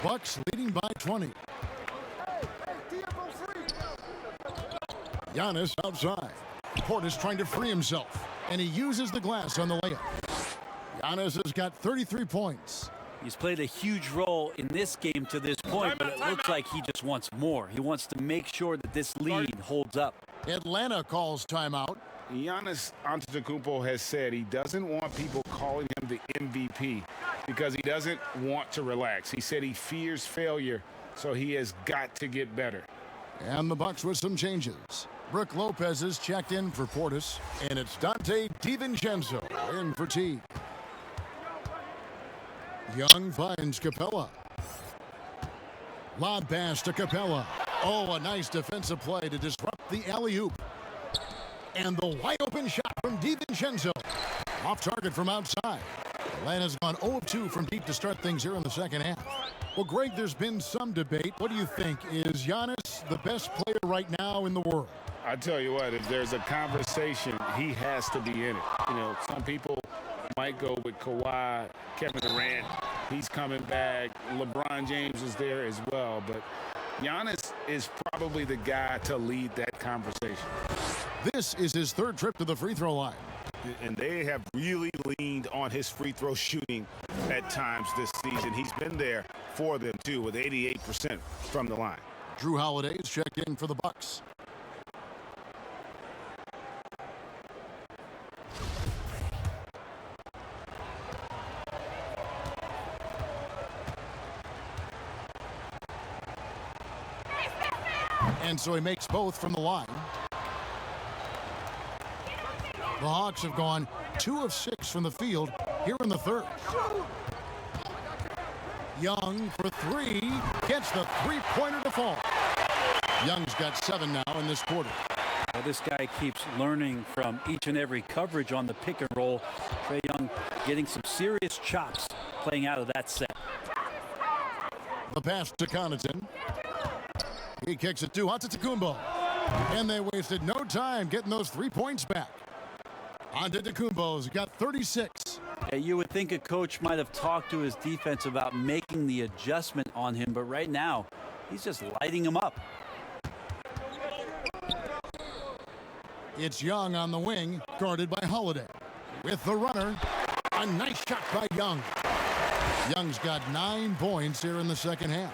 Bucks leading by 20. Giannis outside. Portis trying to free himself, and he uses the glass on the layup. Giannis has got 33 points. He's played a huge role in this game to this point, but it looks like he just wants more. He wants to make sure that this lead holds up. Atlanta calls timeout. Giannis Antetokounmpo has said he doesn't want people calling him the MVP because he doesn't want to relax. He said he fears failure, so he has got to get better. And the Bucks with some changes. Brook Lopez is checked in for Portis, and it's Dante DiVincenzo in for Teague. Young finds Capella. Lob pass to Capella. Oh, a nice defensive play to disrupt the alley-oop. And the wide open shot from DiVincenzo. Off target from outside. Atlanta's gone 0-2 from deep to start things here in the second half. Well, Greg, there's been some debate. What do you think? Is Giannis the best player right now in the world? I tell you what, if there's a conversation, he has to be in it. You know, some people might go with Kawhi, Kevin Durant. He's coming back. LeBron James is there as well. But Giannis is probably the guy to lead that conversation. This is his third trip to the free throw line. And they have really leaned on his free throw shooting at times this season. He's been there for them, too, with 88% from the line. Drew Holiday is checked in for the Bucks. And so he makes both from the line. The Hawks have gone 2 of 6 from the field here in the third. Young for 3, gets the three-pointer to fall. Young's got 7 now in this quarter. Well, this guy keeps learning from each and every coverage on the pick and roll. Trae Young getting some serious chops playing out of that set. The pass to Connaughton. He kicks it to Antetokounmpo. And they wasted no time getting those 3 points back. Antetokounmpo's got 36. Yeah, you would think a coach might have talked to his defense about making the adjustment on him, but right now, he's just lighting him up. It's Young on the wing, guarded by Holiday. With the runner, a nice shot by Young. Young's got 9 points here in the second half.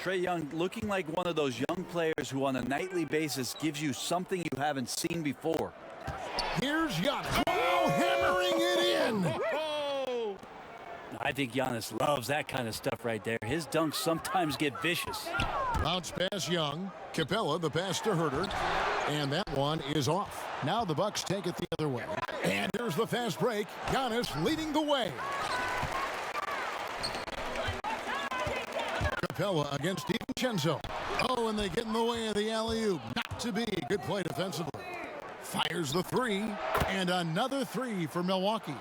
Trae Young looking like one of those young players who on a nightly basis gives you something you haven't seen before. Here's Giannis. Oh, hammering it in. I think Giannis loves that kind of stuff right there. His dunks sometimes get vicious. Bounce pass Young. Capella, the pass to Herter. And that one is off. Now the Bucks take it the other way. And here's the fast break. Giannis leading the way. Capella against DiVincenzo. Oh, and they get in the way of the alley-oop. Not to be. Good play defensively. Fires the 3. And another 3 for Milwaukee.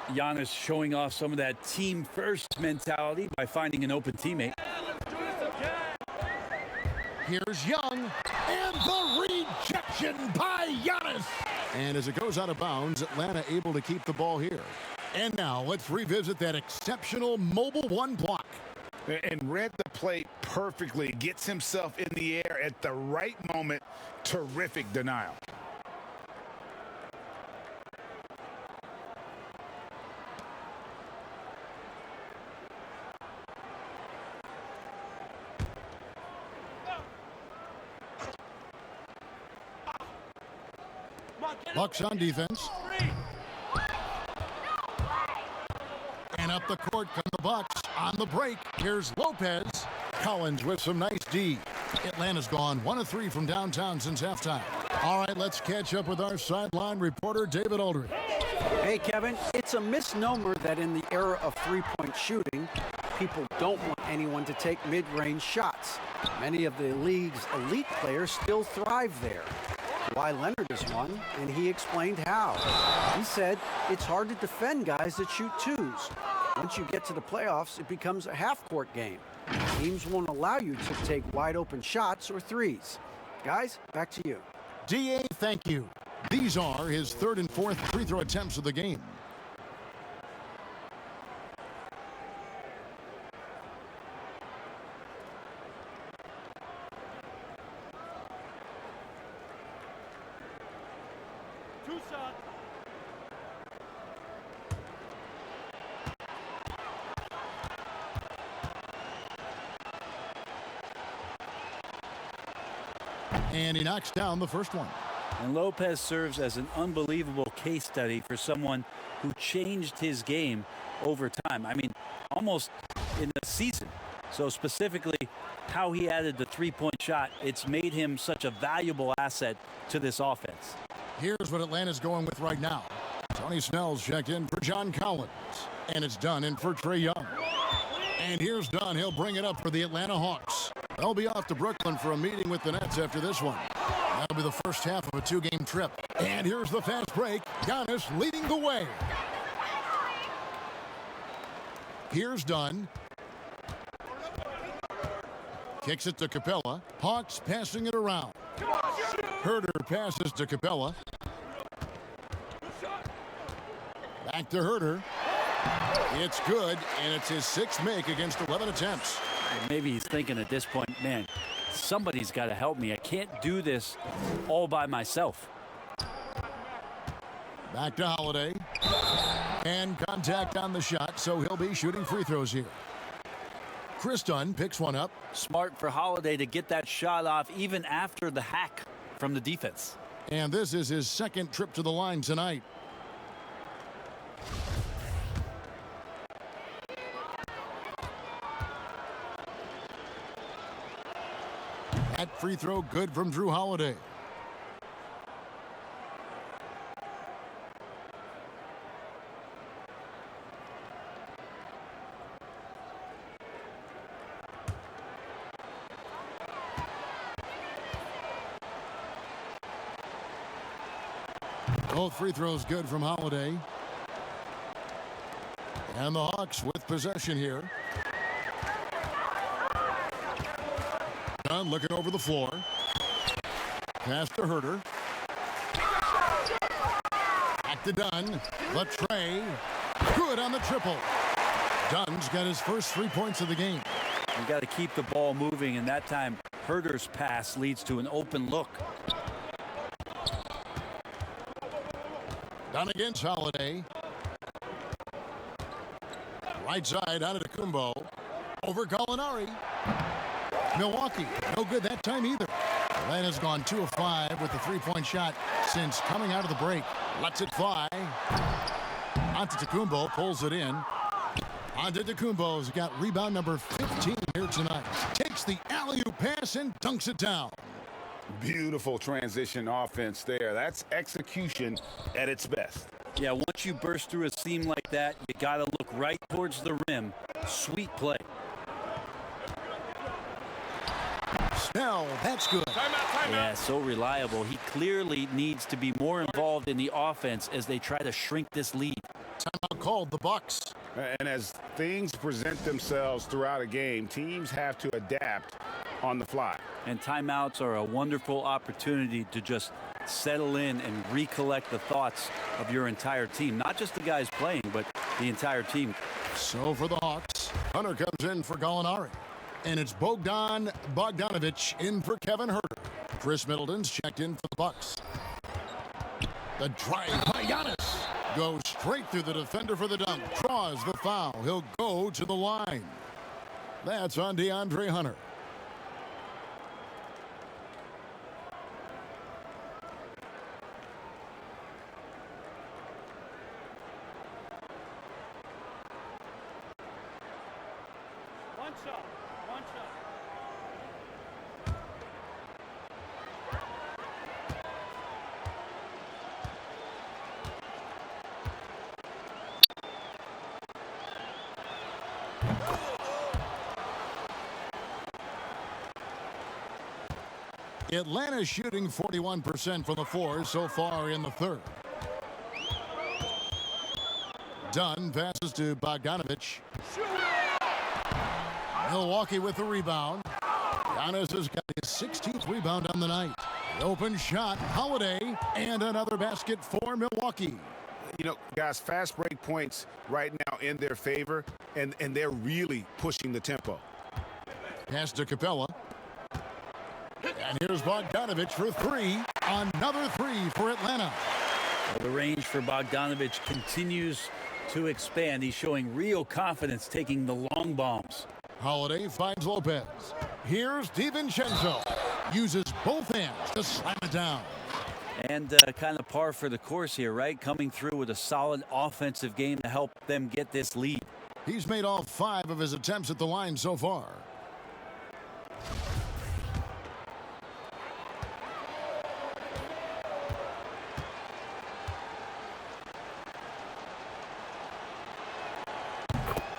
Giannis showing off some of that team-first mentality by finding an open teammate. Here's Young, and the rejection by Giannis. And as it goes out of bounds, Atlanta able to keep the ball here. And now let's revisit that exceptional mobile 1 block. And read the play perfectly. Gets himself in the air at the right moment. Terrific denial. Bucks on defense. And up the court come the Bucks on the break. Here's Lopez. Collins with some nice D. Atlanta's gone 1 of 3 from downtown since halftime. All right, let's catch up with our sideline reporter, David Aldridge. Hey, Kevin, it's a misnomer that in the era of three-point shooting, people don't want anyone to take mid-range shots. Many of the league's elite players still thrive there. Kawhi Leonard is one, and he explained how. He said it's hard to defend guys that shoot twos. Once you get to the playoffs, it becomes a half-court game. Teams won't allow you to take wide-open shots or threes. Guys, back to you. DA, thank you. These are his 3rd and 4th free throw attempts of the game. And he knocks down the first one. And Lopez serves as an unbelievable case study for someone who changed his game over time. I mean, almost in a season. So specifically, how he added the three-point shot, it's made him such a valuable asset to this offense. Here's what Atlanta's going with right now. Tony Snell's checked in for John Collins. And it's Dunn in for Trae Young. And here's Dunn. He'll bring it up for the Atlanta Hawks. They'll be off to Brooklyn for a meeting with the Nets after this one. That'll be the first half of a 2-game trip. And here's the fast break. Giannis leading the way. Here's Dunn. Kicks it to Capella. Hawks passing it around. Herter passes to Capella. Back to Herter. It's good, and it's his 6th make against 11 attempts. And maybe he's thinking at this point, man, somebody's got to help me. I can't do this all by myself. Back to Holiday. And contact on the shot, so he'll be shooting free throws here. Chris Dunn picks one up. Smart for Holiday to get that shot off even after the hack from the defense. And this is his 2nd trip to the line tonight. That free throw good from Drew Holiday. Both free throws good from Holiday. And the Hawks with possession here. Dunn looking over the floor. Pass to Herter. Back to Dunn. Latre. Good on the triple. Dunn's got his first 3 points of the game. You got to keep the ball moving, and that time Herter's pass leads to an open look. Dunn against Holiday. Right side out of Kumbo. Over Gallinari. Milwaukee, no good that time either. Atlanta's gone 2 of 5 with the 3-point shot since coming out of the break. Lets it fly. Antetokounmpo pulls it in. Antetokounmpo's got rebound number 15 here tonight. Takes the alley-oop pass and dunks it down. Beautiful transition offense there. That's execution at its best. Yeah, once you burst through a seam like that, you got to look right towards the rim. Sweet play. Snell, that's good. Yeah, so reliable. He clearly needs to be more involved in the offense as they try to shrink this lead. Timeout called the Bucks. And as things present themselves throughout a game, teams have to adapt on the fly. And timeouts are a wonderful opportunity to just settle in and recollect the thoughts of your entire team. Not just the guys playing, but the entire team. So for the Hawks, Hunter comes in for Gallinari. And it's Bogdan Bogdanovic in for Kevin Herter. Chris Middleton's checked in for the Bucks. The drive by Giannis goes straight through the defender for the dunk. Draws the foul. He'll go to the line. That's on DeAndre Hunter. Atlanta shooting 41% from the floor so far in the third. Dunn passes to Bogdanovic. Milwaukee with the rebound. Giannis has got his 16th rebound on the night. The open shot, Holiday, and another basket for Milwaukee. You know, guys, fast break points right now in their favor, and they're really pushing the tempo. Pass to Capella. And here's Bogdanovic for 3. Another 3 for Atlanta. Well, the range for Bogdanovic continues to expand. He's showing real confidence taking the long bombs. Holiday finds Lopez. Here's DiVincenzo. Uses both hands to slam it down. And kind of par for the course here, right? Coming through with a solid offensive game to help them get this lead. He's made all 5 of his attempts at the line so far.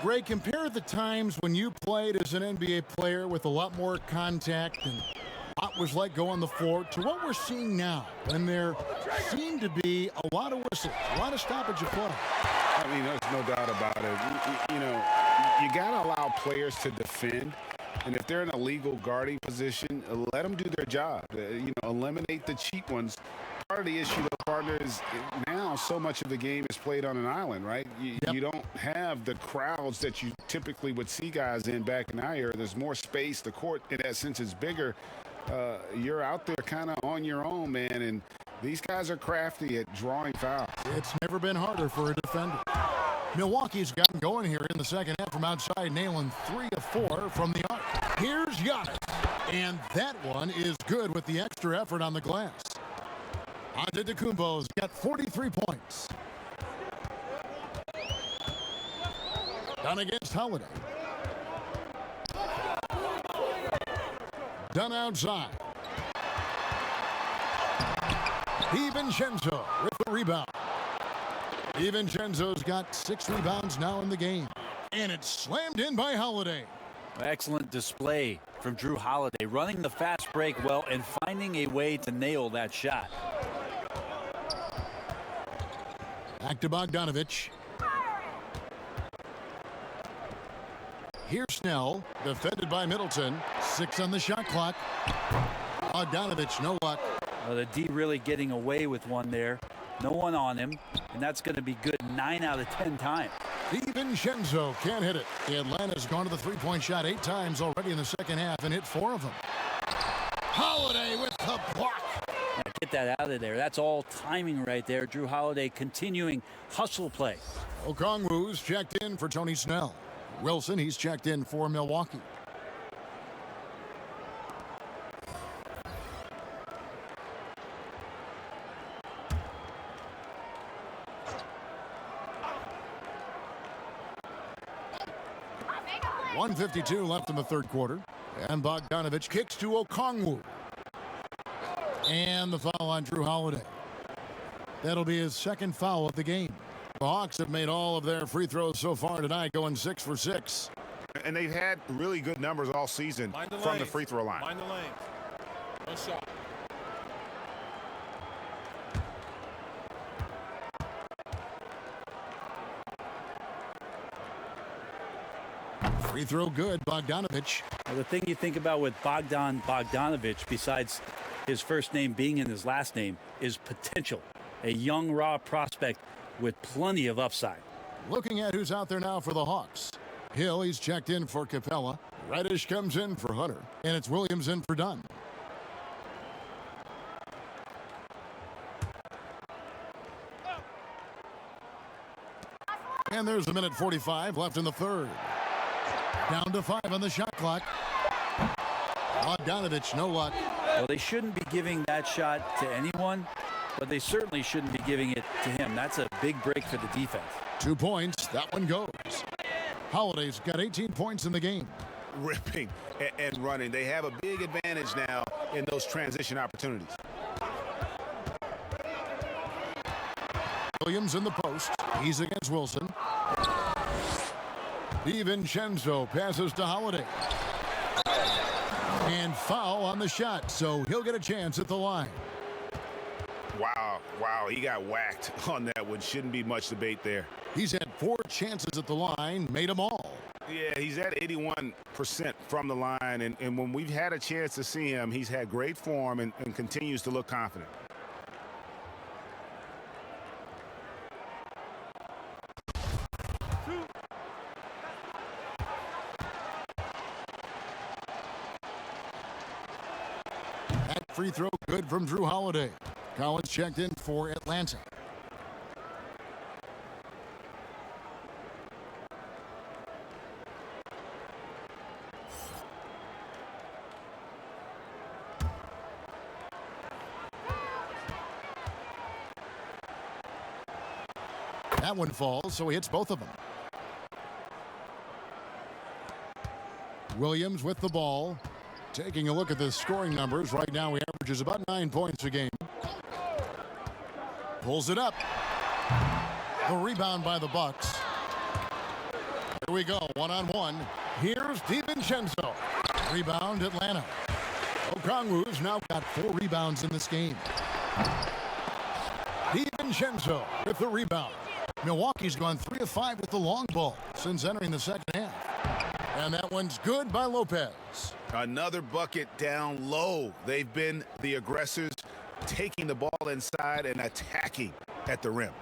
Ray, compare the times when you played as an NBA player with a lot more contact and what was like go on the floor to what we're seeing now, and there seemed to be a lot of whistles, a lot of stoppage of play. I mean, there's no doubt about it. You know, you got to allow players to defend, and if they're in a legal guarding position, let them do their job. You know, eliminate the cheap ones. Part of the issue, though, partner, is now so much of the game is played on an island, right? You don't have the crowds that you typically would see guys in back in our era. There's more space. The court, in that sense, is bigger. You're out there kind of on your own, man, and these guys are crafty at drawing fouls. It's never been harder for a defender. Milwaukee's gotten going here in the second half from outside, nailing 3 of 4 from the arc. Here's Giannis, and that one is good with the extra effort on the glass. Antetokounmpo's got 43 points. Dunn against Holiday. done outside. DiVincenzo with the rebound. DiVincenzo's got 6 rebounds now in the game. And it's slammed in by Holiday. Excellent display from Drew Holiday, running the fast break well and finding a way to nail that shot. Back to Bogdanovich. Here's Snell, defended by Middleton. 6 on the shot clock. Bogdanovich, no luck. Well, the D really getting away with one there. No one on him, and that's going to be good 9 out of 10 times. DiVincenzo can't hit it. Atlanta's gone to the three-point shot 8 times already in the second half and hit 4 of them. Holiday with the block. Now get that out of there. That's all timing right there. Drew Holiday continuing hustle play. Okongwu's checked in for Tony Snell. Wilson, he's checked in for Milwaukee. .152 left in the third quarter. And Bogdanovich kicks to Okongwu. And the foul on Drew Holiday. That'll be his second foul of the game. The Hawks have made all of their free throws so far tonight, going 6 for 6. And they've had really good numbers all season from the free throw line. Mind the lanes. No shot. Free throw good, Bogdanovich. Well, the thing you think about with Bogdanovich, besides his first name being in his last name, is potential. A young, raw prospect with plenty of upside. Looking at who's out there now for the Hawks. Hill, he's checked in for Capella. Reddish comes in for Hunter. And it's Williams in for Dunn. And there's a minute 45 left in the third. Down to 5 on the shot clock. Bogdanovich, no luck. Well, they shouldn't be giving that shot to anyone, but they certainly shouldn't be giving it to him. That's a big break for the defense. 2 points. That one goes. Holiday's got 18 points in the game. Ripping and running. They have a big advantage now in those transition opportunities. Williams in the post. He's against Wilson. DiVincenzo passes to Holiday. And foul on the shot, so he'll get a chance at the line. Wow, he got whacked on that one. Shouldn't be much debate there. He's had 4 chances at the line, made them all. Yeah, he's at 81% from the line, and when we've had a chance to see him, he's had great form and continues to look confident. That free throw good from Drew Holiday. Collins checked in for Atlanta. That one falls, so he hits both of them. Williams with the ball. Taking a look at the scoring numbers. Right now he averages about 9 points a game. Pulls it up. The rebound by the Bucks. Here we go, 1-on-1. Here's DiVincenzo. Rebound, Atlanta. Okongwu's now got 4 rebounds in this game. DiVincenzo with the rebound. Milwaukee's gone 3 of 5 with the long ball since entering the second half. And that one's good by Lopez. Another bucket down low. They've been the aggressors, taking the ball inside and attacking at the rim.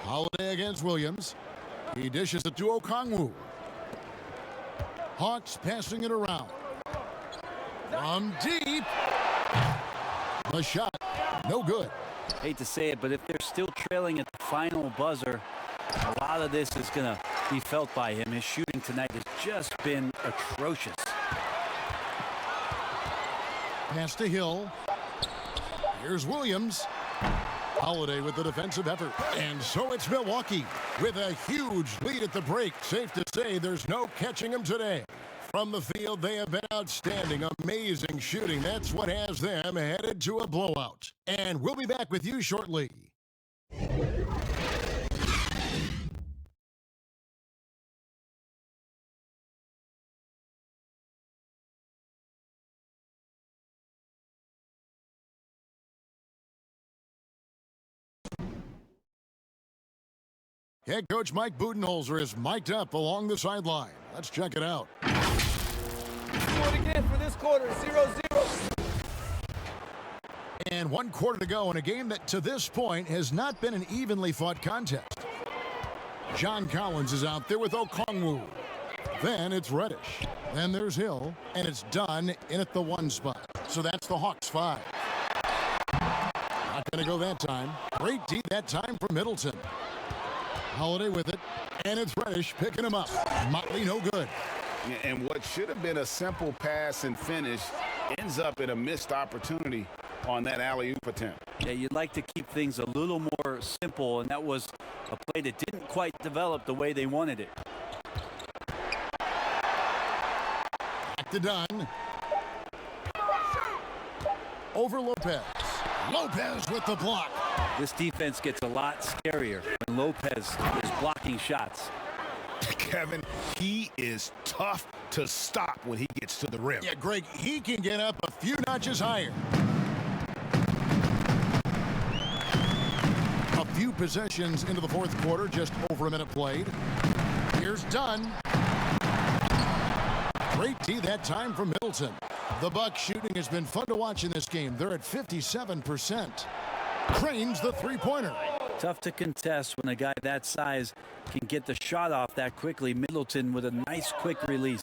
Holiday against Williams. He dishes it to Okongwu. Hawks passing it around. From deep. The shot, no good. Hate to say it, but if they're still trailing at the final buzzer, a lot of this is going to be felt by him. His shooting tonight has just been atrocious. Pass to Hill. Here's Williams. Holiday with the defensive effort. And so it's Milwaukee with a huge lead at the break. Safe to say there's no catching them today. From the field, they have been outstanding, amazing shooting. That's what has them headed to a blowout. And we'll be back with you shortly. Head coach Mike Budenholzer is mic'd up along the sideline. Let's check it out. Do it again for this quarter, 0-0. And 1 quarter to go in a game that to this point has not been an evenly fought contest. John Collins is out there with Okongwu. Then it's Reddish. Then there's Hill. And it's done in at the 1 spot. So that's the Hawks 5. Not going to go that time. Great D that time from Middleton. Holiday with it, and it's Reddish picking him up. Motley no good. And what should have been a simple pass and finish ends up in a missed opportunity on that alley-oop attempt. Yeah, you'd like to keep things a little more simple, and that was a play that didn't quite develop the way they wanted it. Back to Dunn. Over Lopez. Lopez with the block. This defense gets a lot scarier when Lopez is blocking shots. Kevin, he is tough to stop when he gets to the rim. Yeah, Greg, he can get up a few notches higher. A few possessions into the 4th quarter, just over a minute played. Here's Dunn. Great D that time from Middleton. The Bucks shooting has been fun to watch in this game. They're at 57%. Cranes the 3-pointer. Tough to contest when a guy that size can get the shot off that quickly. Middleton with a nice quick release.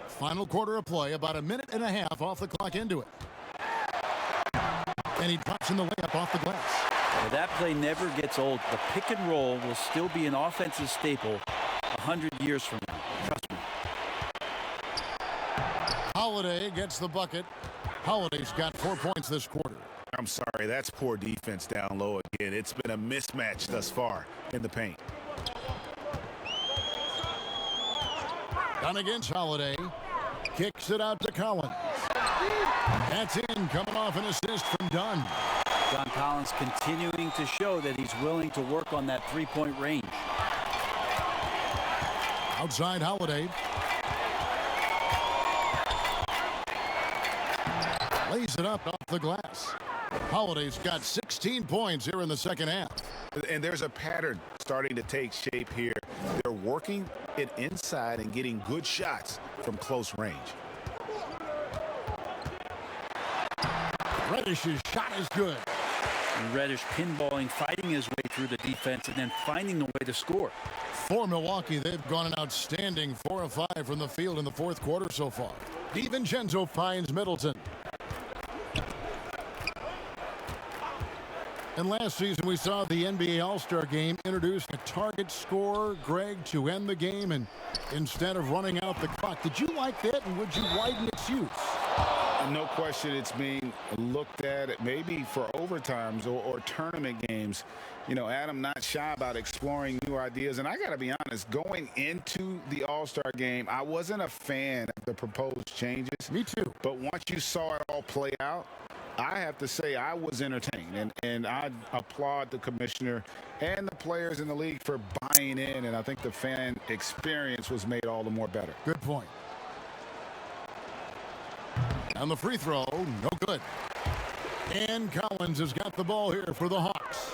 Final quarter of play, about a minute and a half off the clock into it. And he drops in the layup off the glass. Well, that play never gets old. The pick and roll will still be an offensive staple 100 years from now. Trust me. Holiday gets the bucket. Holiday's got 4 points this quarter. I'm sorry, that's poor defense down low again. It's been a mismatch thus far in the paint. Done against Holiday. Kicks it out to Collins. That's in, coming off an assist from Dunn. John Collins continuing to show that he's willing to work on that 3-point range. Outside Holiday. Lays it up off the glass. Holiday's got 16 points here in the second half. And there's a pattern starting to take shape here. They're working it inside and getting good shots from close range. Reddish's shot is good. And Reddish pinballing, fighting his way through the defense, and then finding the way to score. For Milwaukee, they've gone an outstanding 4 of 5 from the field in the 4th quarter so far. DiVincenzo finds Middleton. And last season, we saw the NBA All-Star Game introduce a target scorer, Greg, to end the game, and instead of running out the clock. Did you like that, and would you widen its use? No question it's being looked at maybe for overtimes or tournament games. You know, Adam not shy about exploring new ideas. And I got to be honest, going into the All-Star game, I wasn't a fan of the proposed changes. Me too. But once you saw it all play out, I have to say I was entertained. And I applaud the commissioner and the players in the league for buying in. And I think the fan experience was made all the more better. Good point. And the free throw, no good. And Collins has got the ball here for the Hawks.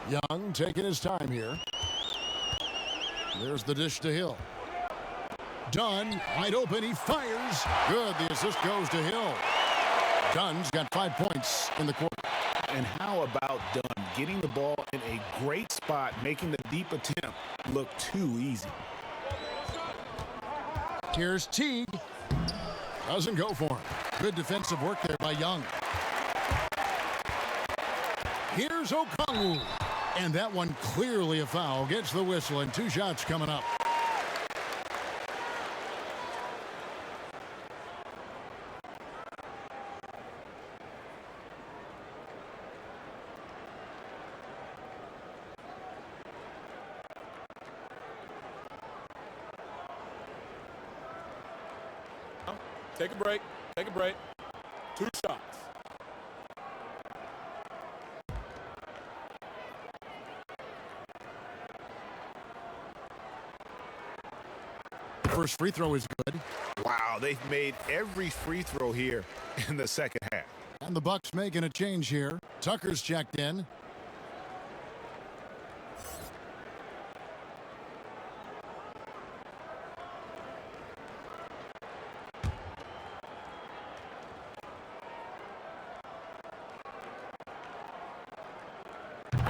Young taking his time here. There's the dish to Hill. Dunn, wide open, he fires. Good, the assist goes to Hill. Dunn's got 5 points in the quarter. And how about Dunn getting the ball in a great spot, making the deep attempt look too easy. Here's Teague. Doesn't go for him. Good defensive work there by Young. Here's Okongwu. And that one clearly a foul. Gets the whistle and 2 shots coming up. Take a break. Take a break. 2 shots. First free throw is good. Wow, they've made every free throw here in the second half. And the Bucks making a change here. Tucker's checked in.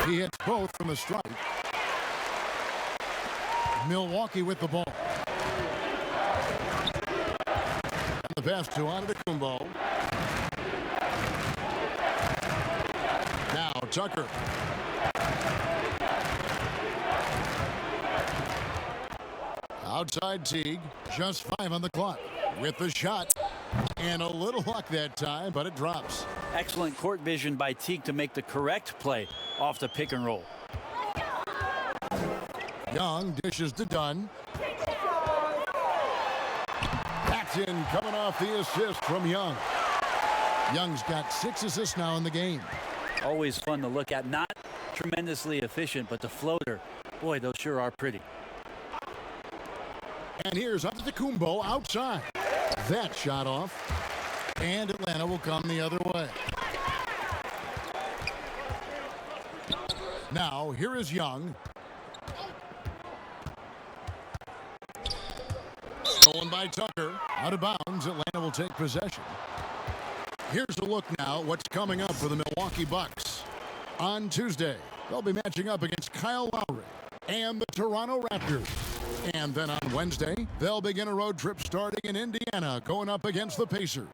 He hits both from the stripe. Milwaukee with the ball. And the pass to Antetokounmpo. Now Tucker. Outside Teague. Just 5 on the clock. With the shot. And a little luck that time, but it drops. Excellent court vision by Teague to make the correct play off the pick and roll. Young dishes to Dunn. Paxton coming off the assist from Young. Young's got 6 assists now in the game. Always fun to look at. Not tremendously efficient, but the floater, boy, those sure are pretty. And here's Antetokounmpo outside. That shot off. And Atlanta will come the other way. Now, here is Young. Stolen by Tucker. Out of bounds. Atlanta will take possession. Here's a look now at what's coming up for the Milwaukee Bucks. On Tuesday, they'll be matching up against Kyle Lowry and the Toronto Raptors. And then on Wednesday, they'll begin a road trip starting in Indiana, going up against the Pacers.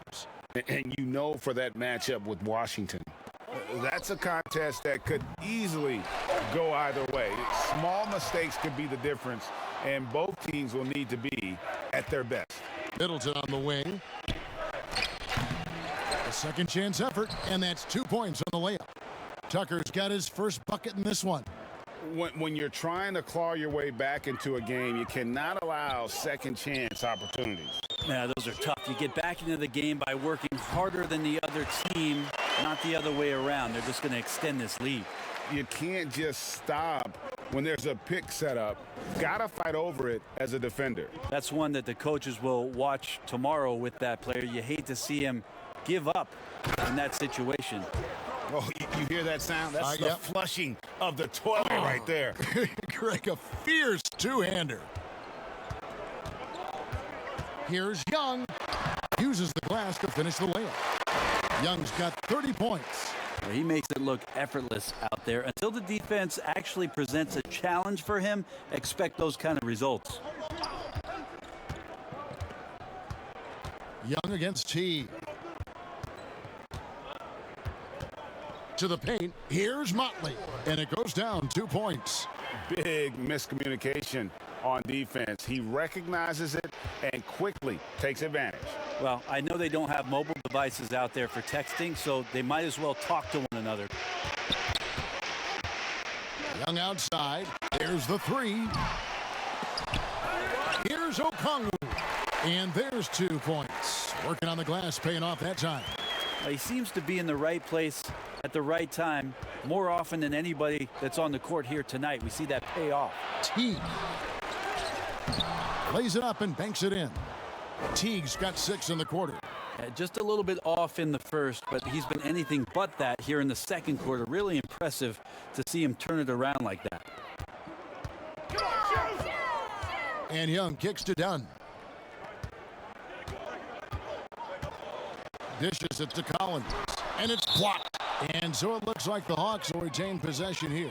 And you know, for that matchup with Washington, that's a contest that could easily go either way. Small mistakes could be the difference, and both teams will need to be at their best. Middleton on the wing. A second chance effort, and that's 2 points on the layup. Tucker's got his first bucket in this one. When you're trying to claw your way back into a game, you cannot allow second chance opportunities. Yeah, those are tough. You get back into the game by working harder than the other team, not the other way around. They're just going to extend this lead. You can't just stop when there's a pick set up. Got to fight over it as a defender. That's one that the coaches will watch tomorrow with that player. You hate to see him give up in that situation. Oh, you hear that sound? That's the flushing of the toilet right there. Greg, a fierce two-hander. Here's Young. Uses the glass to finish the layup. Young's got 30 points. Well, he makes it look effortless out there. Until the defense actually presents a challenge for him, expect those kind of results. Young against T. To the paint. Here's Motley. And it goes down 2 points. Big miscommunication on defense. He recognizes it and quickly takes advantage. Well, I know they don't have mobile devices out there for texting, so they might as well talk to one another. Young outside. There's the three. Here's Okongwu. And there's 2 points. Working on the glass, paying off that time. He seems to be in the right place at the right time more often than anybody that's on the court here tonight. We see that pay off. Teague lays it up and banks it in. Teague's got 6 in the quarter. Just a little bit off in the first, but he's been anything but that here in the second quarter. Really impressive to see him turn it around like that. And Young kicks to Dunn. Dishes it to Collins. And it's blocked. And so it looks like the Hawks will retain possession here.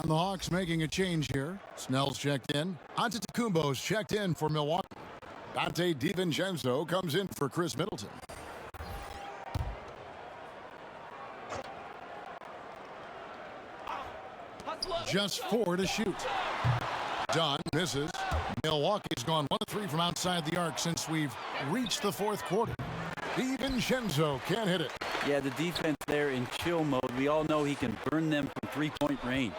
And the Hawks making a change here. Snell's checked in. Antetokounmpo's checked in for Milwaukee. Dante DiVincenzo comes in for Chris Middleton. Just 4 to shoot. Dunn misses. Milwaukee's gone 1 of 3 from outside the arc since we've reached the 4th quarter. DiVincenzo can't hit it. Yeah, the defense there in chill mode. We all know he can burn them from 3-point range.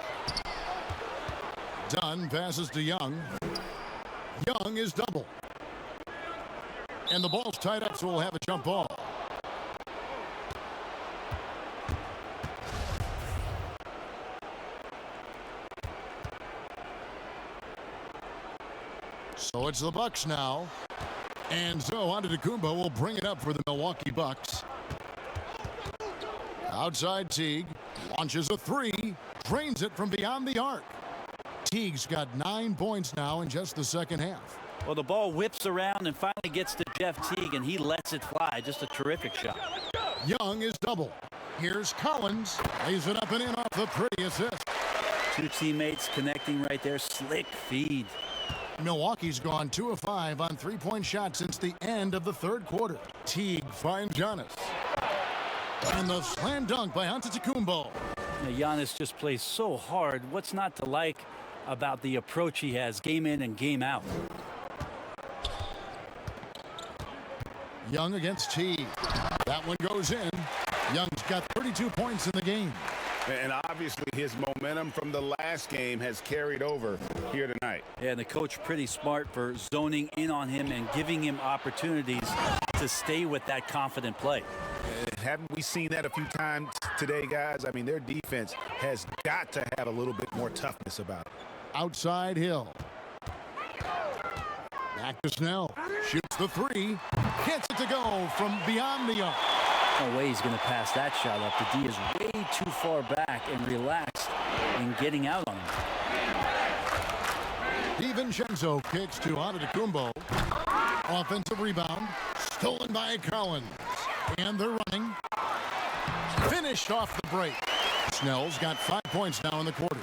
Dunn passes to Young. Young is double. And the ball's tied up, so we'll have a jump ball. So it's the Bucks now. And so Antetokounmpo will bring it up for the Milwaukee Bucks. Outside Teague, launches a three, drains it from beyond the arc. Teague's got 9 points now in just the second half. Well, the ball whips around and finally gets to Jeff Teague, and he lets it fly. Just a terrific shot. Young is double. Here's Collins. Lays it up and in off the pretty assist. Two teammates connecting right there. Slick feed. Milwaukee's gone 2 of 5 on three-point shots since the end of the third quarter. Teague finds Giannis. And the slam dunk by Antetokounmpo. Giannis just plays so hard. What's not to like about the approach he has game in and game out? Young against Teague. That one goes in. Young's got 32 points in the game. And obviously his momentum from the last game has carried over here tonight. Yeah, and the coach pretty smart for zoning in on him and giving him opportunities to stay with that confident play. Haven't we seen that a few times today, guys? I mean, their defense has got to have a little bit more toughness about it. Outside Hill. Back to Snell. Shoots the three. Gets it to go from beyond the arc. No way he's going to pass that shot up. The D is way too far back and relaxed in getting out on him. DiVincenzo kicks to Antetokounmpo. Offensive rebound. Stolen by Collins. And they're running. Finished off the break. Snell's got 5 points now in the quarter.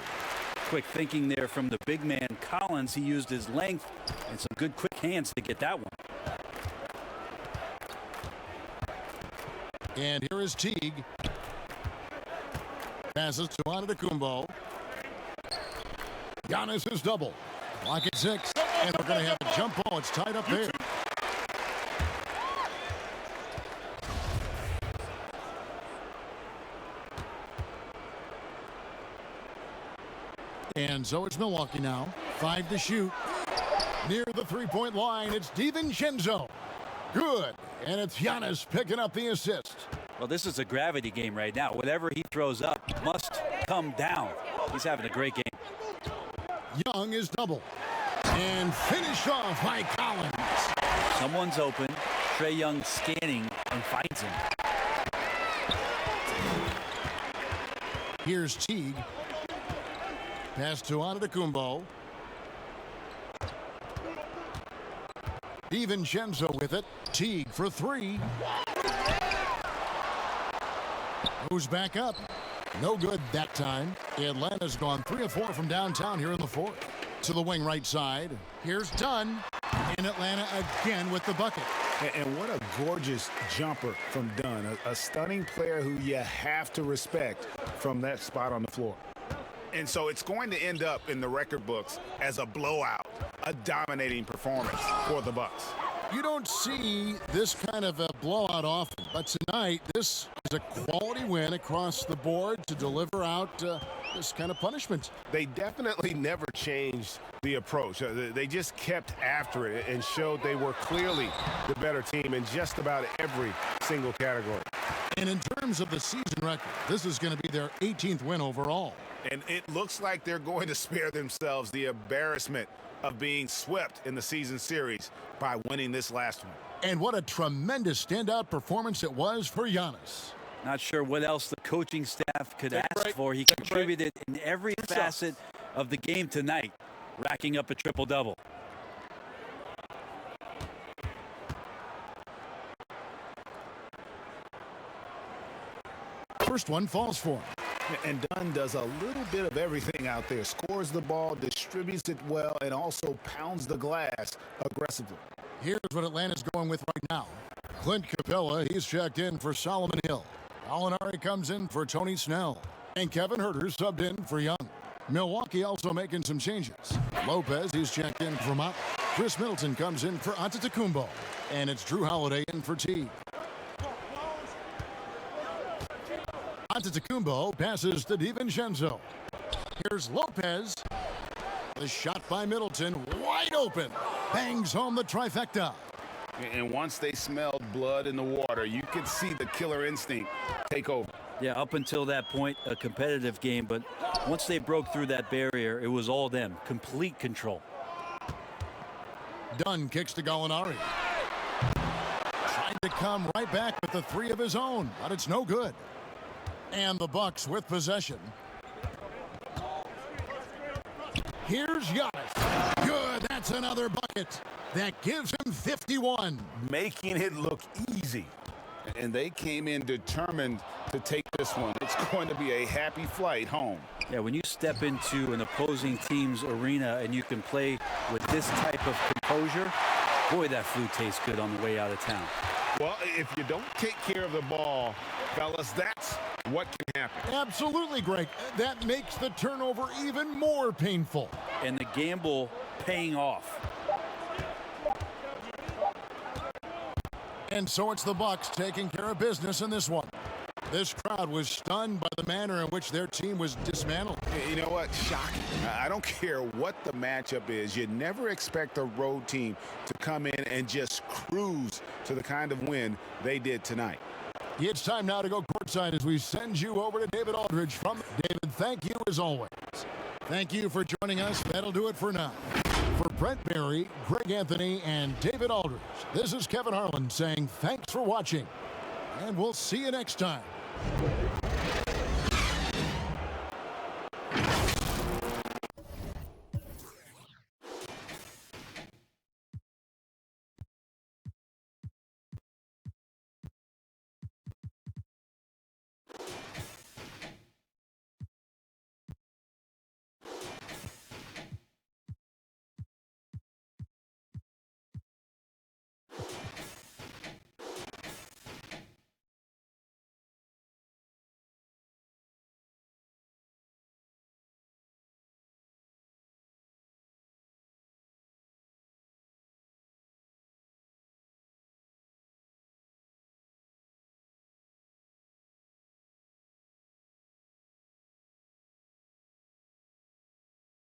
Quick thinking there from the big man Collins. He used his length and some good quick hands to get that one. And here is Teague. Passes to Antetokounmpo. Giannis is double. Clock at 6. And we're going to have a jump ball. It's tied up there. And so it's Milwaukee now. 5 to shoot. Near the three-point line, it's DiVincenzo. Good. And it's Giannis picking up the assist. Well, this is a gravity game right now. Whatever he throws up must come down. He's having a great game. Young is double. And finished off by Collins. Someone's open. Trae Young scanning and finds him. Here's Teague. Pass to Antetokounmpo. DiVincenzo with it. Teague for three. Goes back up. No good that time. Atlanta's gone 3 of 4 from downtown here in the fourth. To the wing right side. Here's Dunn. And Atlanta again with the bucket. And what a gorgeous jumper from Dunn. A stunning player who you have to respect from that spot on the floor. And so it's going to end up in the record books as a blowout, a dominating performance for the Bucks. You don't see this kind of a blowout often, but tonight this is a quality win across the board to deliver out this kind of punishment. They definitely never changed the approach. They just kept after it and showed they were clearly the better team in just about every single category. And in terms of the season record, this is going to be their 18th win overall. And it looks like they're going to spare themselves the embarrassment of being swept in the season series by winning this last one. And what a tremendous standout performance it was for Giannis. Not sure what else the coaching staff could ask for. He contributed in every facet of the game tonight, racking up a triple-double. First one falls for him. And Dunn does a little bit of everything out there. Scores the ball, distributes it well, and also pounds the glass aggressively. Here's what Atlanta's going with right now. Clint Capella, he's checked in for Solomon Hill. Alinari comes in for Tony Snell. And Kevin Huerter subbed in for Young. Milwaukee also making some changes. Lopez, he's checked in for Mott. Chris Middleton comes in for Antetokounmpo. And it's Drew Holiday in for Teague. Antetokounmpo passes to DiVincenzo. Here's Lopez. The shot by Middleton, wide open. Bangs home the trifecta. And once they smelled blood in the water, you could see the killer instinct take over. Yeah, up until that point, a competitive game, but once they broke through that barrier, it was all them. Complete control. Dunn kicks to Gallinari. Trying to come right back with the three of his own, but it's no good. And the Bucks with possession. Here's Giannis. Good, that's another bucket. That gives him 51. Making it look easy. And they came in determined to take this one. It's going to be a happy flight home. Yeah, when you step into an opposing team's arena and you can play with this type of composure, boy, that food tastes good on the way out of town. Well, if you don't take care of the ball, fellas, that's what can happen. Absolutely, Greg. That makes the turnover even more painful. And the gamble paying off. And so it's the Bucks taking care of business in this one. This crowd was stunned by the manner in which their team was dismantled. You know what? Shocking. I don't care what the matchup is. You never expect a road team to come in and just cruise to the kind of win they did tonight. It's time now to go courtside as we send you over to David Aldridge. From David, thank you as always. Thank you for joining us. That'll do it for now. For Brent Berry, Greg Anthony, and David Aldridge, this is Kevin Harlan saying thanks for watching, and we'll see you next time.